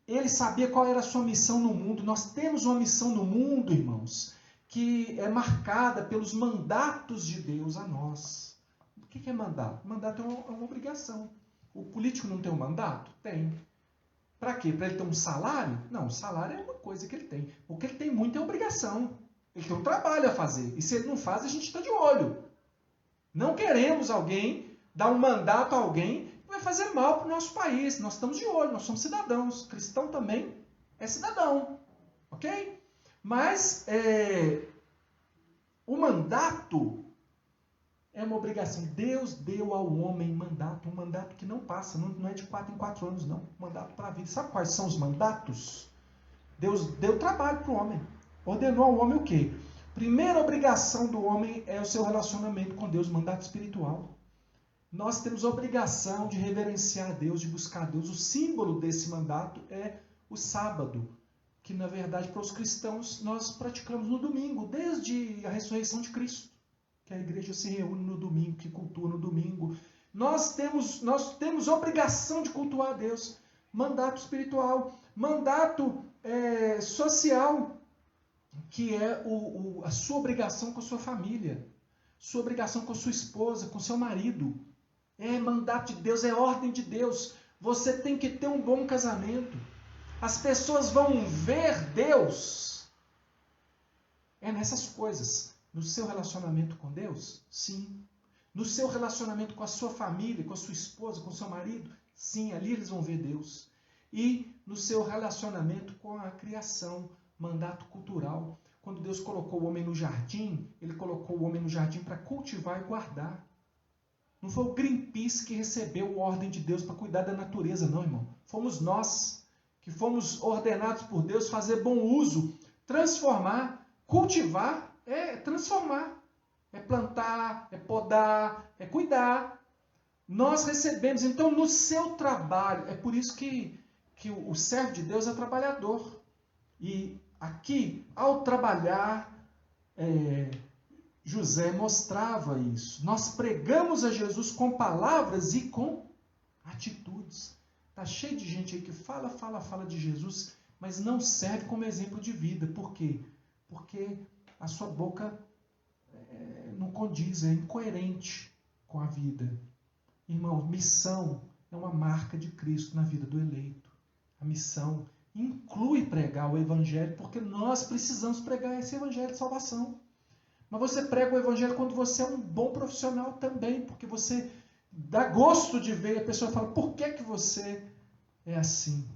Ele sabia qual era a sua missão no mundo. Nós temos uma missão no mundo, irmãos, que é marcada pelos mandatos de Deus a nós. O que é mandato? Mandato é uma obrigação. O político não tem um mandato? Tem. Para quê? Para ele ter um salário? Não, o salário é uma coisa que ele tem. O que ele tem muito é obrigação. Ele tem um trabalho a fazer. E se ele não faz, a gente está de olho. Não queremos alguém dar um mandato a alguém que vai fazer mal para o nosso país. Nós estamos de olho, nós somos cidadãos. Cristão também é cidadão. Ok? Mas o mandato é uma obrigação. Deus deu ao homem mandato, um mandato que não passa, não é de 4 em 4 anos, não. Mandato para a vida. Sabe quais são os mandatos? Deus deu trabalho para o homem. Ordenou ao homem o quê? Primeira obrigação do homem é o seu relacionamento com Deus, mandato espiritual. Nós temos a obrigação de reverenciar a Deus, de buscar a Deus. O símbolo desse mandato é o sábado. que na verdade para os cristãos nós praticamos no domingo, desde a ressurreição de Cristo, que a igreja se reúne no domingo, que cultua no domingo. Nós temos obrigação de cultuar a Deus, mandato espiritual, mandato social, que é a sua obrigação com a sua família, sua obrigação com a sua esposa, com seu marido. É mandato de Deus, é ordem de Deus. Você tem que ter um bom casamento. As pessoas vão ver Deus nessas coisas. No seu relacionamento com Deus? Sim. No seu relacionamento com a sua família, com a sua esposa, com o seu marido? Sim, ali eles vão ver Deus. E no seu relacionamento com a criação, mandato cultural. Quando Deus colocou o homem no jardim, Ele colocou o homem no jardim para cultivar e guardar. Não foi o Greenpeace que recebeu a ordem de Deus para cuidar da natureza, não, irmão. Fomos nós que fomos ordenados por Deus fazer bom uso, transformar, cultivar, transformar. É plantar, é podar, é cuidar. Nós recebemos, então, no seu trabalho. É por isso que o servo de Deus é trabalhador. E aqui, ao trabalhar, José mostrava isso. Nós pregamos a Jesus com palavras e com atitudes. Está cheio de gente aí que fala de Jesus, mas não serve como exemplo de vida. Por quê? Porque a sua boca não condiz, é incoerente com a vida. Irmão, missão é uma marca de Cristo na vida do eleito. A missão inclui pregar o evangelho, porque nós precisamos pregar esse evangelho de salvação. Mas você prega o evangelho quando você é um bom profissional também, porque você dá gosto de ver, a pessoa fala, por que você é assim?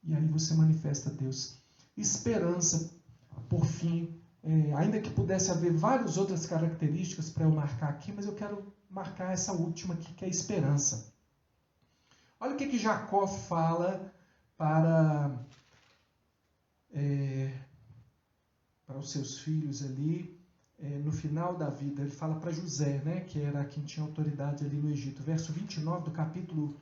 E aí você manifesta a Deus. Esperança, por fim, ainda que pudesse haver várias outras características para eu marcar aqui, mas eu quero marcar essa última aqui, que é a esperança. Olha o que Jacó fala para os seus filhos ali, no final da vida. Ele fala para José, né, que era quem tinha autoridade ali no Egito. Verso 29 do capítulo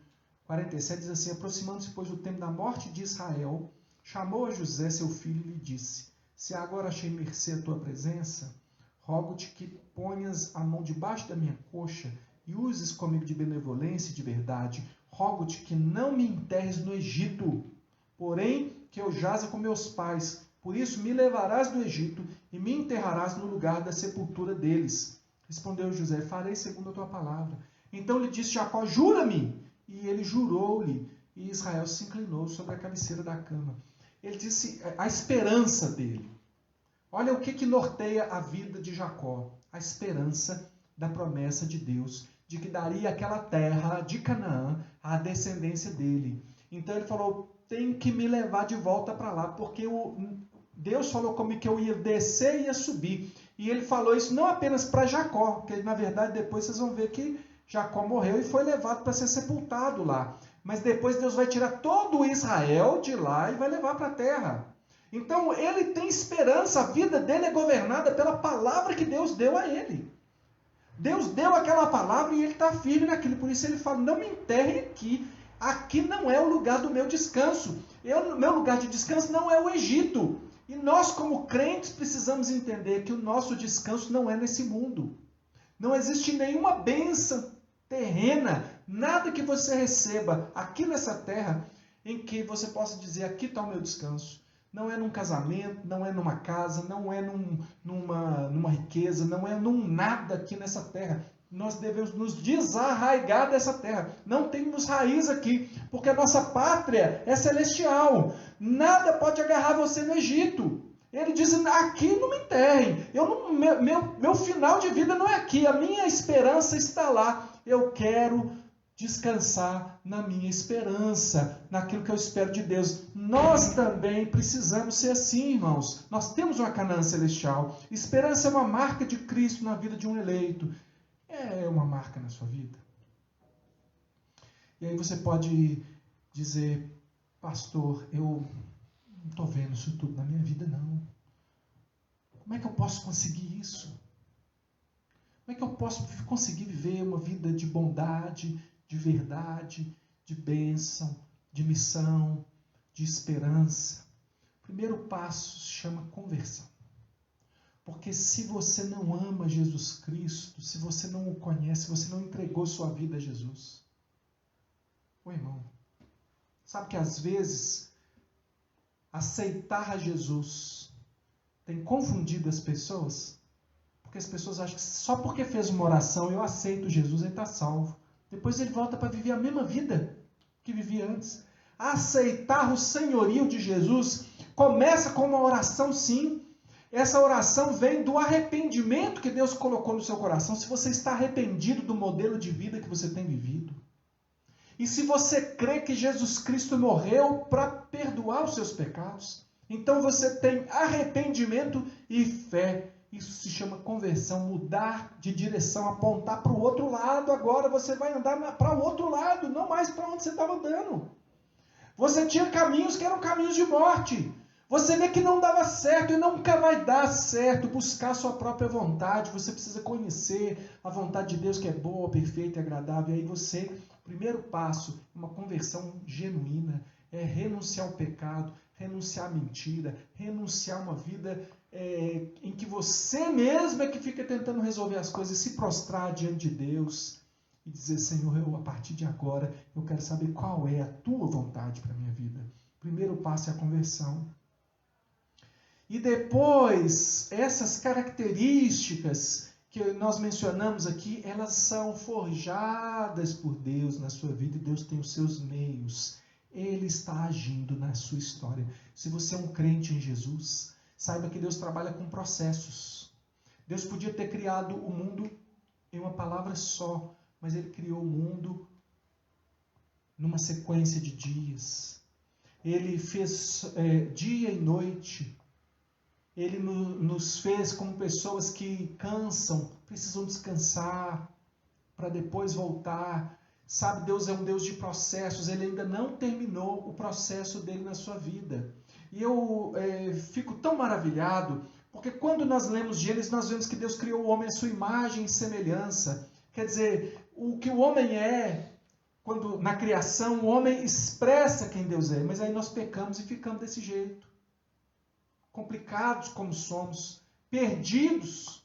47 diz assim: aproximando-se, pois, o tempo da morte de Israel, chamou a José, seu filho, e lhe disse: se agora achei mercê a tua presença, rogo-te que ponhas a mão debaixo da minha coxa e uses comigo de benevolência e de verdade. Rogo-te que não me enterres no Egito, porém que eu jaza com meus pais. Por isso me levarás do Egito e me enterrarás no lugar da sepultura deles. Respondeu José: farei segundo a tua palavra. Então lhe disse Jacó: jura-me. E ele jurou-lhe, e Israel se inclinou sobre a cabeceira da cama. Ele disse a esperança dele. Olha o que norteia a vida de Jacó. A esperança da promessa de Deus, de que daria aquela terra de Canaã à descendência dele. Então ele falou: tem que me levar de volta para lá, porque Deus falou comigo que eu ia descer e ia subir. E ele falou isso não apenas para Jacó, porque na verdade depois vocês vão ver que Jacó morreu e foi levado para ser sepultado lá. Mas depois Deus vai tirar todo Israel de lá e vai levar para a terra. Então ele tem esperança, a vida dele é governada pela palavra que Deus deu a ele. Deus deu aquela palavra e ele está firme naquilo. Por isso ele fala: não me enterre aqui. Aqui não é o lugar do meu descanso. Meu lugar de descanso não é o Egito. E nós, como crentes, precisamos entender que o nosso descanso não é nesse mundo. Não existe nenhuma bênção terrena, nada que você receba aqui nessa terra em que você possa dizer: aqui está o meu descanso. Não é num casamento, não é numa casa, não é numa riqueza, não é num nada aqui nessa terra. Nós devemos nos desarraigar dessa terra. Não temos raiz aqui, porque a nossa pátria é celestial. Nada pode agarrar você no Egito. Ele diz: aqui não me enterrem. Meu final de vida não é aqui. A minha esperança está lá. Eu quero descansar na minha esperança, naquilo que eu espero de Deus. Nós também precisamos ser assim, irmãos. Nós temos uma Canaã celestial. Esperança é uma marca de Cristo na vida de um eleito. É uma marca na sua vida. E aí você pode dizer: pastor, eu não estou vendo isso tudo na minha vida, não. Como é que eu posso conseguir isso? Como é que eu posso conseguir viver uma vida de bondade, de verdade, de bênção, de missão, de esperança? primeiro passo se chama conversão. Porque se você não ama Jesus Cristo, se você não o conhece, se você não entregou sua vida a Jesus, ô irmão, sabe que às vezes aceitar a Jesus tem confundido as pessoas? Porque as pessoas acham que só porque fez uma oração, eu aceito Jesus, ele está salvo. Depois ele volta para viver a mesma vida que vivia antes. Aceitar o senhorio de Jesus começa com uma oração, sim. Essa oração vem do arrependimento que Deus colocou no seu coração. Se você está arrependido do modelo de vida que você tem vivido. E se você crê que Jesus Cristo morreu para perdoar os seus pecados. Então você tem arrependimento e fé. Isso se chama conversão, mudar de direção, apontar para o outro lado. Agora você vai andar para o outro lado, não mais para onde você estava andando. Você tinha caminhos que eram caminhos de morte. Você vê que não dava certo e nunca vai dar certo buscar a sua própria vontade. Você precisa conhecer a vontade de Deus que é boa, perfeita e agradável. E aí você, primeiro passo, uma conversão genuína, é renunciar ao pecado, renunciar à mentira, renunciar a uma vida em que você mesmo é que fica tentando resolver as coisas, se prostrar diante de Deus e dizer, Senhor, a partir de agora, eu quero saber qual é a tua vontade para a minha vida. Primeiro passo é a conversão. E depois, essas características que nós mencionamos aqui, elas são forjadas por Deus na sua vida e Deus tem os seus meios. Ele está agindo na sua história. Se você é um crente em Jesus, saiba que Deus trabalha com processos. Deus podia ter criado o mundo em uma palavra só, mas Ele criou o mundo numa sequência de dias. Ele fez dia e noite. Ele nos fez como pessoas que cansam, precisam descansar para depois voltar. Sabe, Deus é um Deus de processos, Ele ainda não terminou o processo dele na sua vida. E eu fico tão maravilhado, porque quando nós lemos Gênesis, nós vemos que Deus criou o homem à sua imagem e semelhança. Quer dizer, o que o homem é, quando na criação o homem expressa quem Deus é, mas aí nós pecamos e ficamos desse jeito. Complicados como somos, perdidos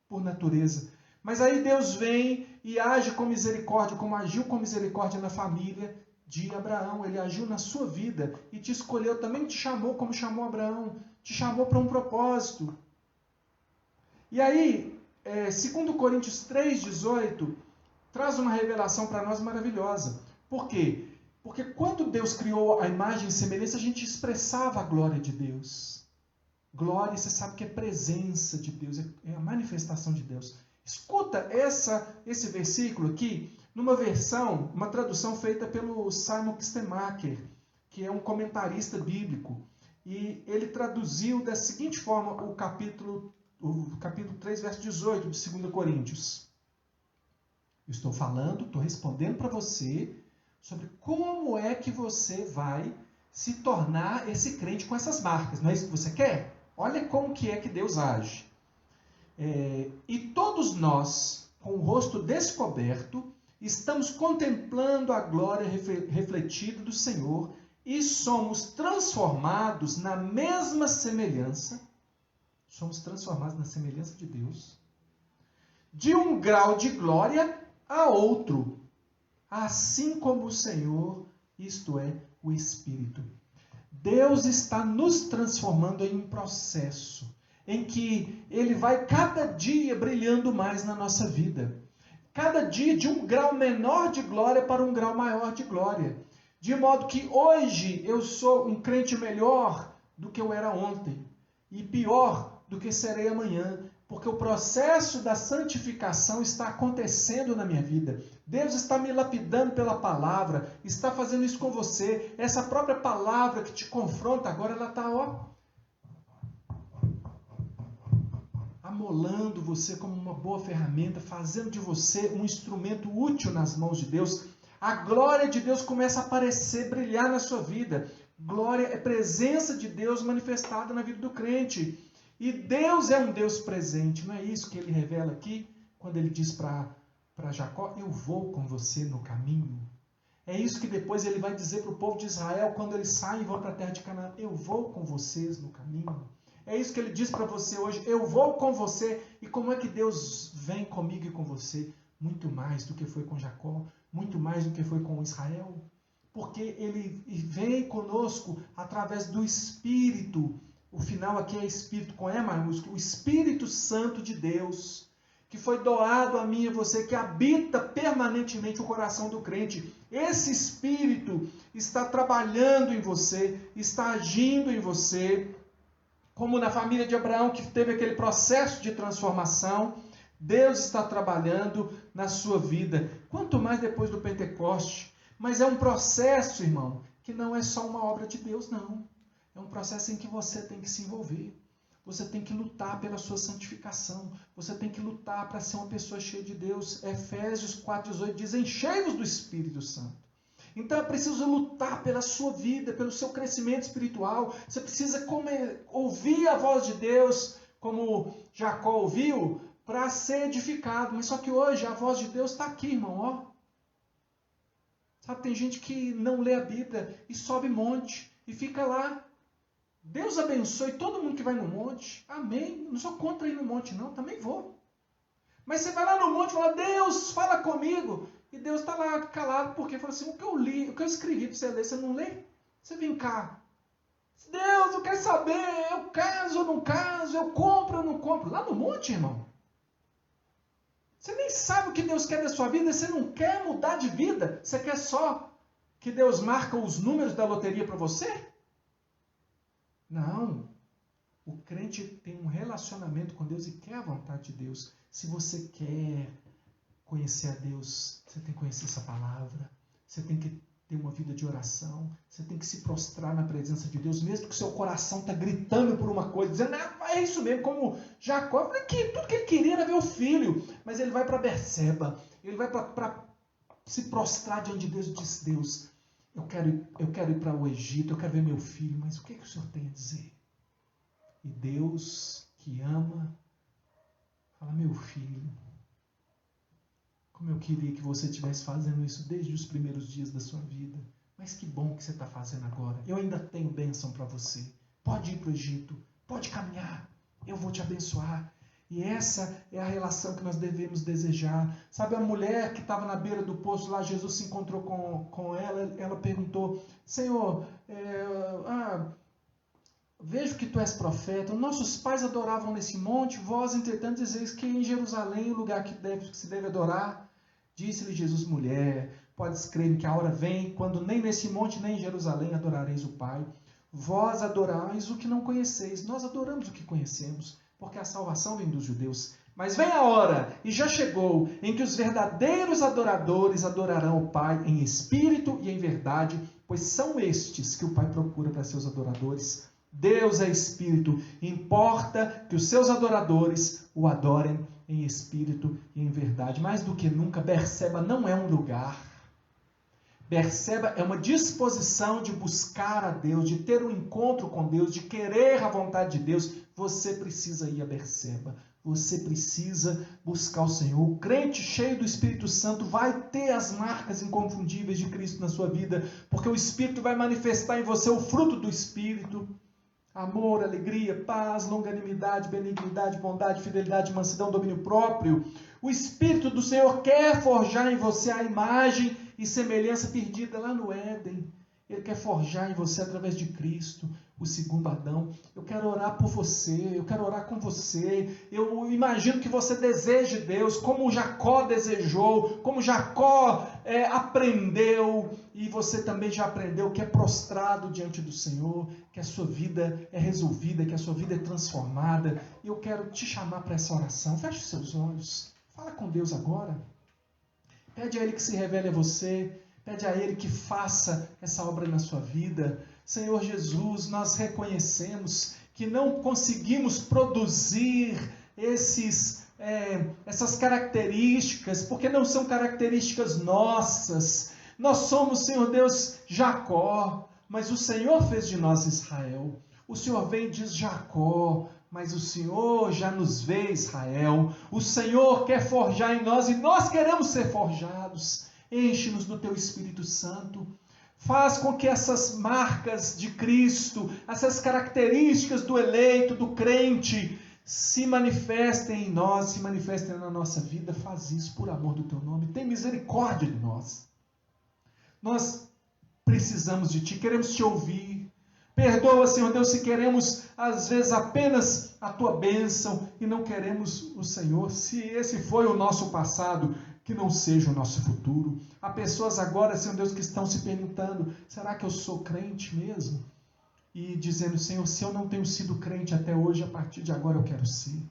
por natureza. Mas aí Deus vem e age com misericórdia, como agiu com misericórdia na família de Abraão. Ele agiu na sua vida e te escolheu, também te chamou como chamou Abraão, te chamou para um propósito. E aí, 2 Coríntios 3,18 traz uma revelação para nós maravilhosa. Por quê? Porque quando Deus criou a imagem e semelhança, a gente expressava a glória de Deus. Glória, você sabe que é presença de Deus, é a manifestação de Deus. Escuta esse versículo aqui, numa versão, uma tradução feita pelo Simon Kistemaker, que é um comentarista bíblico. E ele traduziu da seguinte forma o capítulo 3, verso 18 de 2 Coríntios. Eu estou respondendo para você sobre como é que você vai se tornar esse crente com essas marcas. Não é isso que você quer? Olha como que é que Deus age. E todos nós, com o rosto descoberto, estamos contemplando a glória refletida do Senhor e somos transformados na mesma semelhança. Somos transformados na semelhança de Deus. De um grau de glória a outro. Assim como o Senhor, isto é, o Espírito. Deus está nos transformando em um processo em que Ele vai cada dia brilhando mais na nossa vida. Cada dia de um grau menor de glória para um grau maior de glória. De modo que hoje eu sou um crente melhor do que eu era ontem. E pior do que serei amanhã. Porque o processo da santificação está acontecendo na minha vida. Deus está me lapidando pela palavra, está fazendo isso com você. Essa própria palavra que te confronta agora, ela está amolando você como uma boa ferramenta, fazendo de você um instrumento útil nas mãos de Deus. A glória de Deus começa a aparecer, brilhar na sua vida. Glória é presença de Deus manifestada na vida do crente. E Deus é um Deus presente, não é isso que ele revela aqui, quando ele diz para Jacó, eu vou com você no caminho. É isso que depois ele vai dizer para o povo de Israel, quando eles saem e vão para a terra de Canaã: eu vou com vocês no caminho. É isso que ele diz para você hoje: eu vou com você. E como é que Deus vem comigo e com você? Muito mais do que foi com Jacó, muito mais do que foi com Israel. Porque ele vem conosco através do Espírito. O final aqui é Espírito com E maiúsculo. O Espírito Santo de Deus, que foi doado a mim e a você, que habita permanentemente o coração do crente. Esse Espírito está trabalhando em você, está agindo em você, como na família de Abraão, que teve aquele processo de transformação. Deus está trabalhando na sua vida, quanto mais depois do Pentecoste. Mas é um processo, irmão, que não é só uma obra de Deus, não. É um processo em que você tem que se envolver. Você tem que lutar pela sua santificação. Você tem que lutar para ser uma pessoa cheia de Deus. Efésios 4,18 diz: enchei-vos do Espírito Santo. Então é preciso lutar pela sua vida, pelo seu crescimento espiritual. Você precisa ouvir a voz de Deus, como Jacó ouviu, para ser edificado. Mas só que hoje a voz de Deus está aqui, irmão. Ó. Sabe, tem gente que não lê a Bíblia e sobe monte e fica lá. Deus abençoe todo mundo que vai no monte. Amém. Não sou contra ir no monte, não. Também vou. Mas você vai lá no monte e fala: Deus, fala comigo. E Deus está lá calado, porque fala assim: o que eu li, o que eu escrevi para você ler, você não lê? Você vem cá. Deus, eu quero saber, eu caso ou não caso, eu compro ou não compro. Lá no monte, irmão. Você nem sabe o que Deus quer da sua vida, você não quer mudar de vida. Você quer só que Deus marque os números da loteria para você? Não. O crente tem um relacionamento com Deus e quer a vontade de Deus. Se você quer conhecer a Deus, você tem que conhecer essa palavra. Você tem que ter uma vida de oração. Você tem que se prostrar na presença de Deus, mesmo que o seu coração está gritando por uma coisa, dizendo: é isso mesmo, como Jacó. Tudo que ele queria era ver o filho. Mas ele vai para Berseba. Ele vai para se prostrar diante de Deus e diz: Deus, eu quero ir para o Egito, eu quero ver meu filho, mas o que o Senhor tem a dizer? E Deus, que ama, fala: meu filho, como eu queria que você estivesse fazendo isso desde os primeiros dias da sua vida. Mas que bom que você está fazendo agora. Eu ainda tenho bênção para você. Pode ir para o Egito, pode caminhar, eu vou te abençoar. E essa é a relação que nós devemos desejar. Sabe, a mulher que estava na beira do poço lá, Jesus se encontrou com ela, ela perguntou: Senhor, vejo que tu és profeta. Nossos pais adoravam nesse monte, vós, entretanto, dizeis que em Jerusalém o lugar que se deve adorar. Disse-lhe Jesus: mulher, podes crer que a hora vem, quando nem nesse monte nem em Jerusalém adorareis o Pai. Vós adorais o que não conheceis, nós adoramos o que conhecemos, porque a salvação vem dos judeus. Mas vem a hora, e já chegou, em que os verdadeiros adoradores adorarão o Pai em espírito e em verdade, pois são estes que o Pai procura para seus adoradores. Deus é espírito, importa que os seus adoradores o adorem em espírito e em verdade. Mais do que nunca, Berseba não é um lugar. Berseba é uma disposição de buscar a Deus, de ter um encontro com Deus, de querer a vontade de Deus. Você precisa ir a Berseba. Você precisa buscar o Senhor. O crente cheio do Espírito Santo vai ter as marcas inconfundíveis de Cristo na sua vida, porque o Espírito vai manifestar em você o fruto do Espírito. Amor, alegria, paz, longanimidade, benignidade, bondade, fidelidade, mansidão, domínio próprio. O Espírito do Senhor quer forjar em você a imagem e semelhança perdida lá no Éden. Ele quer forjar em você através de Cristo, o segundo Adão. Eu quero orar por você, eu quero orar com você. Eu imagino que você deseje Deus, como Jacó desejou, como Jacó aprendeu, e você também já aprendeu, que é prostrado diante do Senhor, que a sua vida é resolvida, que a sua vida é transformada. E eu quero te chamar para essa oração. Feche os seus olhos, fala com Deus agora. Pede a Ele que se revele a você. Pede a Ele que faça essa obra na sua vida. Senhor Jesus, nós reconhecemos que não conseguimos produzir essas características, porque não são características nossas. Nós somos, Senhor Deus, Jacó, mas o Senhor fez de nós Israel. O Senhor vem e diz Jacó, mas o Senhor já nos vê Israel. O Senhor quer forjar em nós e nós queremos ser forjados. enche-nos do Teu Espírito Santo. Faz com que essas marcas de Cristo, essas características do eleito, do crente, se manifestem em nós, se manifestem na nossa vida. Faz isso por amor do Teu nome. Tem misericórdia de nós. Nós precisamos de Ti, queremos Te ouvir. Perdoa, Senhor Deus, se queremos, às vezes, apenas a Tua bênção e não queremos o Senhor. Se esse foi o nosso passado, que não seja o nosso futuro. Há pessoas agora, Senhor Deus, que estão se perguntando, será que eu sou crente mesmo? E dizendo, Senhor, se eu não tenho sido crente até hoje, a partir de agora eu quero ser.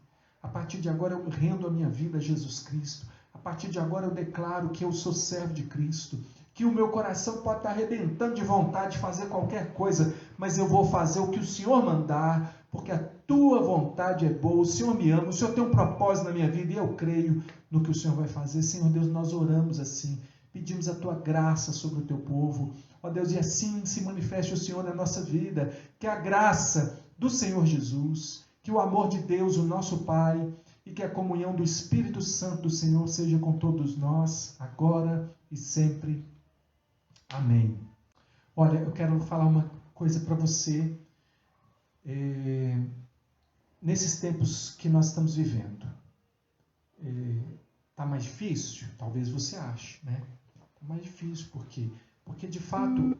A partir de agora eu rendo a minha vida a Jesus Cristo. A partir de agora eu declaro que eu sou servo de Cristo. Que o meu coração pode estar arrebentando de vontade de fazer qualquer coisa, mas eu vou fazer o que o Senhor mandar, porque a Tua vontade é boa, o Senhor me ama, o Senhor tem um propósito na minha vida e eu creio no que o Senhor vai fazer. Senhor Deus, nós oramos assim, pedimos a Tua graça sobre o Teu povo, ó Deus, e assim se manifeste o Senhor na nossa vida, que a graça do Senhor Jesus, que o amor de Deus, o nosso Pai, e que a comunhão do Espírito Santo do Senhor seja com todos nós, agora e sempre. Amém. Olha, eu quero falar uma coisa para você, nesses tempos que nós estamos vivendo. Está mais difícil? Talvez você ache, né? Está mais difícil, por quê? Porque, de fato,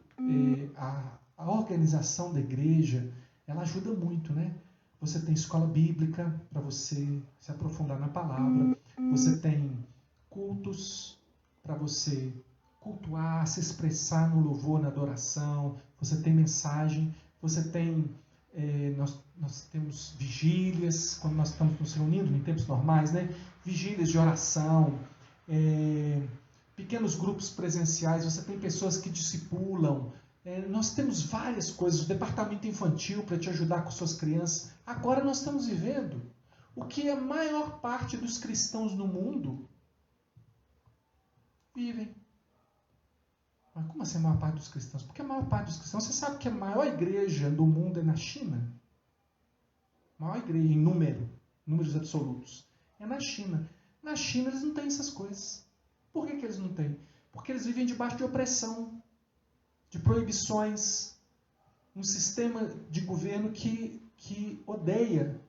a organização da igreja, ela ajuda muito, né? Você tem escola bíblica para você se aprofundar na palavra, você tem cultos para você cultuar, se expressar no louvor, na adoração, você tem mensagem, você tem, nós temos vigílias, quando nós estamos nos reunindo em tempos normais, né? Vigílias de oração, pequenos grupos presenciais, você tem pessoas que discipulam, nós temos várias coisas, o departamento infantil para te ajudar com suas crianças. Agora nós estamos vivendo o que a maior parte dos cristãos no mundo vivem. Mas como assim a maior parte dos cristãos? Porque a maior parte dos cristãos, você sabe que a maior igreja do mundo é na China? A maior igreja em números absolutos, é na China. Na China eles não têm essas coisas. Por que eles não têm? Porque eles vivem debaixo de opressão, de proibições, um sistema de governo que odeia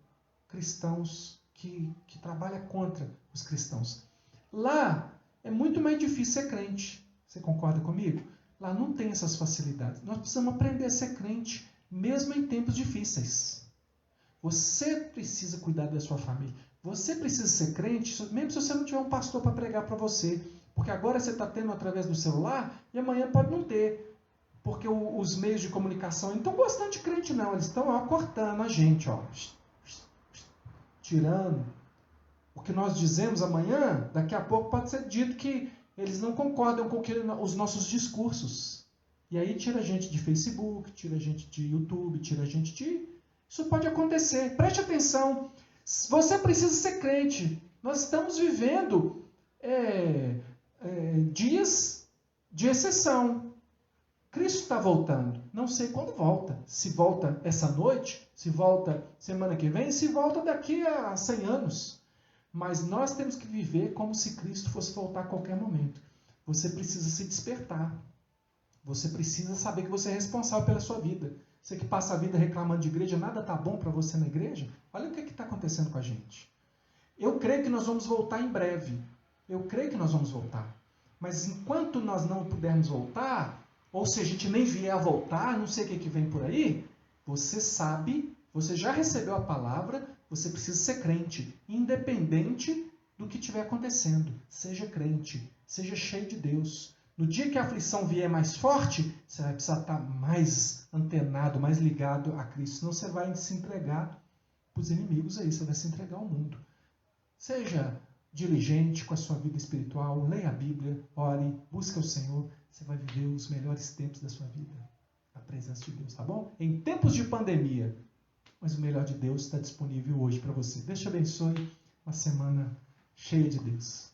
cristãos, que trabalha contra os cristãos. Lá é muito mais difícil ser crente. Você concorda comigo? Lá não tem essas facilidades. Nós precisamos aprender a ser crente, mesmo em tempos difíceis. Você precisa cuidar da sua família. Você precisa ser crente, mesmo se você não tiver um pastor para pregar para você. Porque agora você está tendo através do celular e amanhã pode não ter. Porque os meios de comunicação não estão gostando de crente, não. Eles estão cortando a gente, tirando. O que nós dizemos amanhã, daqui a pouco pode ser dito que eles não concordam com os nossos discursos. E aí tira a gente de Facebook, tira a gente de YouTube, tira a gente de... Isso pode acontecer. Preste atenção. Você precisa ser crente. Nós estamos vivendo dias de exceção. Cristo está voltando. Não sei quando volta. Se volta essa noite, se volta semana que vem, se volta daqui a 100 anos. Mas nós temos que viver como se Cristo fosse voltar a qualquer momento. Você precisa se despertar. Você precisa saber que você é responsável pela sua vida. Você que passa a vida reclamando de igreja, nada está bom para você na igreja? Olha o que está acontecendo com a gente. Eu creio que nós vamos voltar em breve. Eu creio que nós vamos voltar. Mas enquanto nós não pudermos voltar, ou se a gente nem vier a voltar, não sei o que vem por aí, você sabe, você já recebeu a palavra, você precisa ser crente, independente do que estiver acontecendo. Seja crente, seja cheio de Deus. No dia que a aflição vier mais forte, você vai precisar estar mais antenado, mais ligado a Cristo. Senão você vai se entregar para os inimigos aí, você vai se entregar ao mundo. Seja diligente com a sua vida espiritual, leia a Bíblia, ore, busque o Senhor. Você vai viver os melhores tempos da sua vida. A presença de Deus, tá bom? Em tempos de pandemia, mas o melhor de Deus está disponível hoje para você. Deus te abençoe. Uma semana cheia de Deus.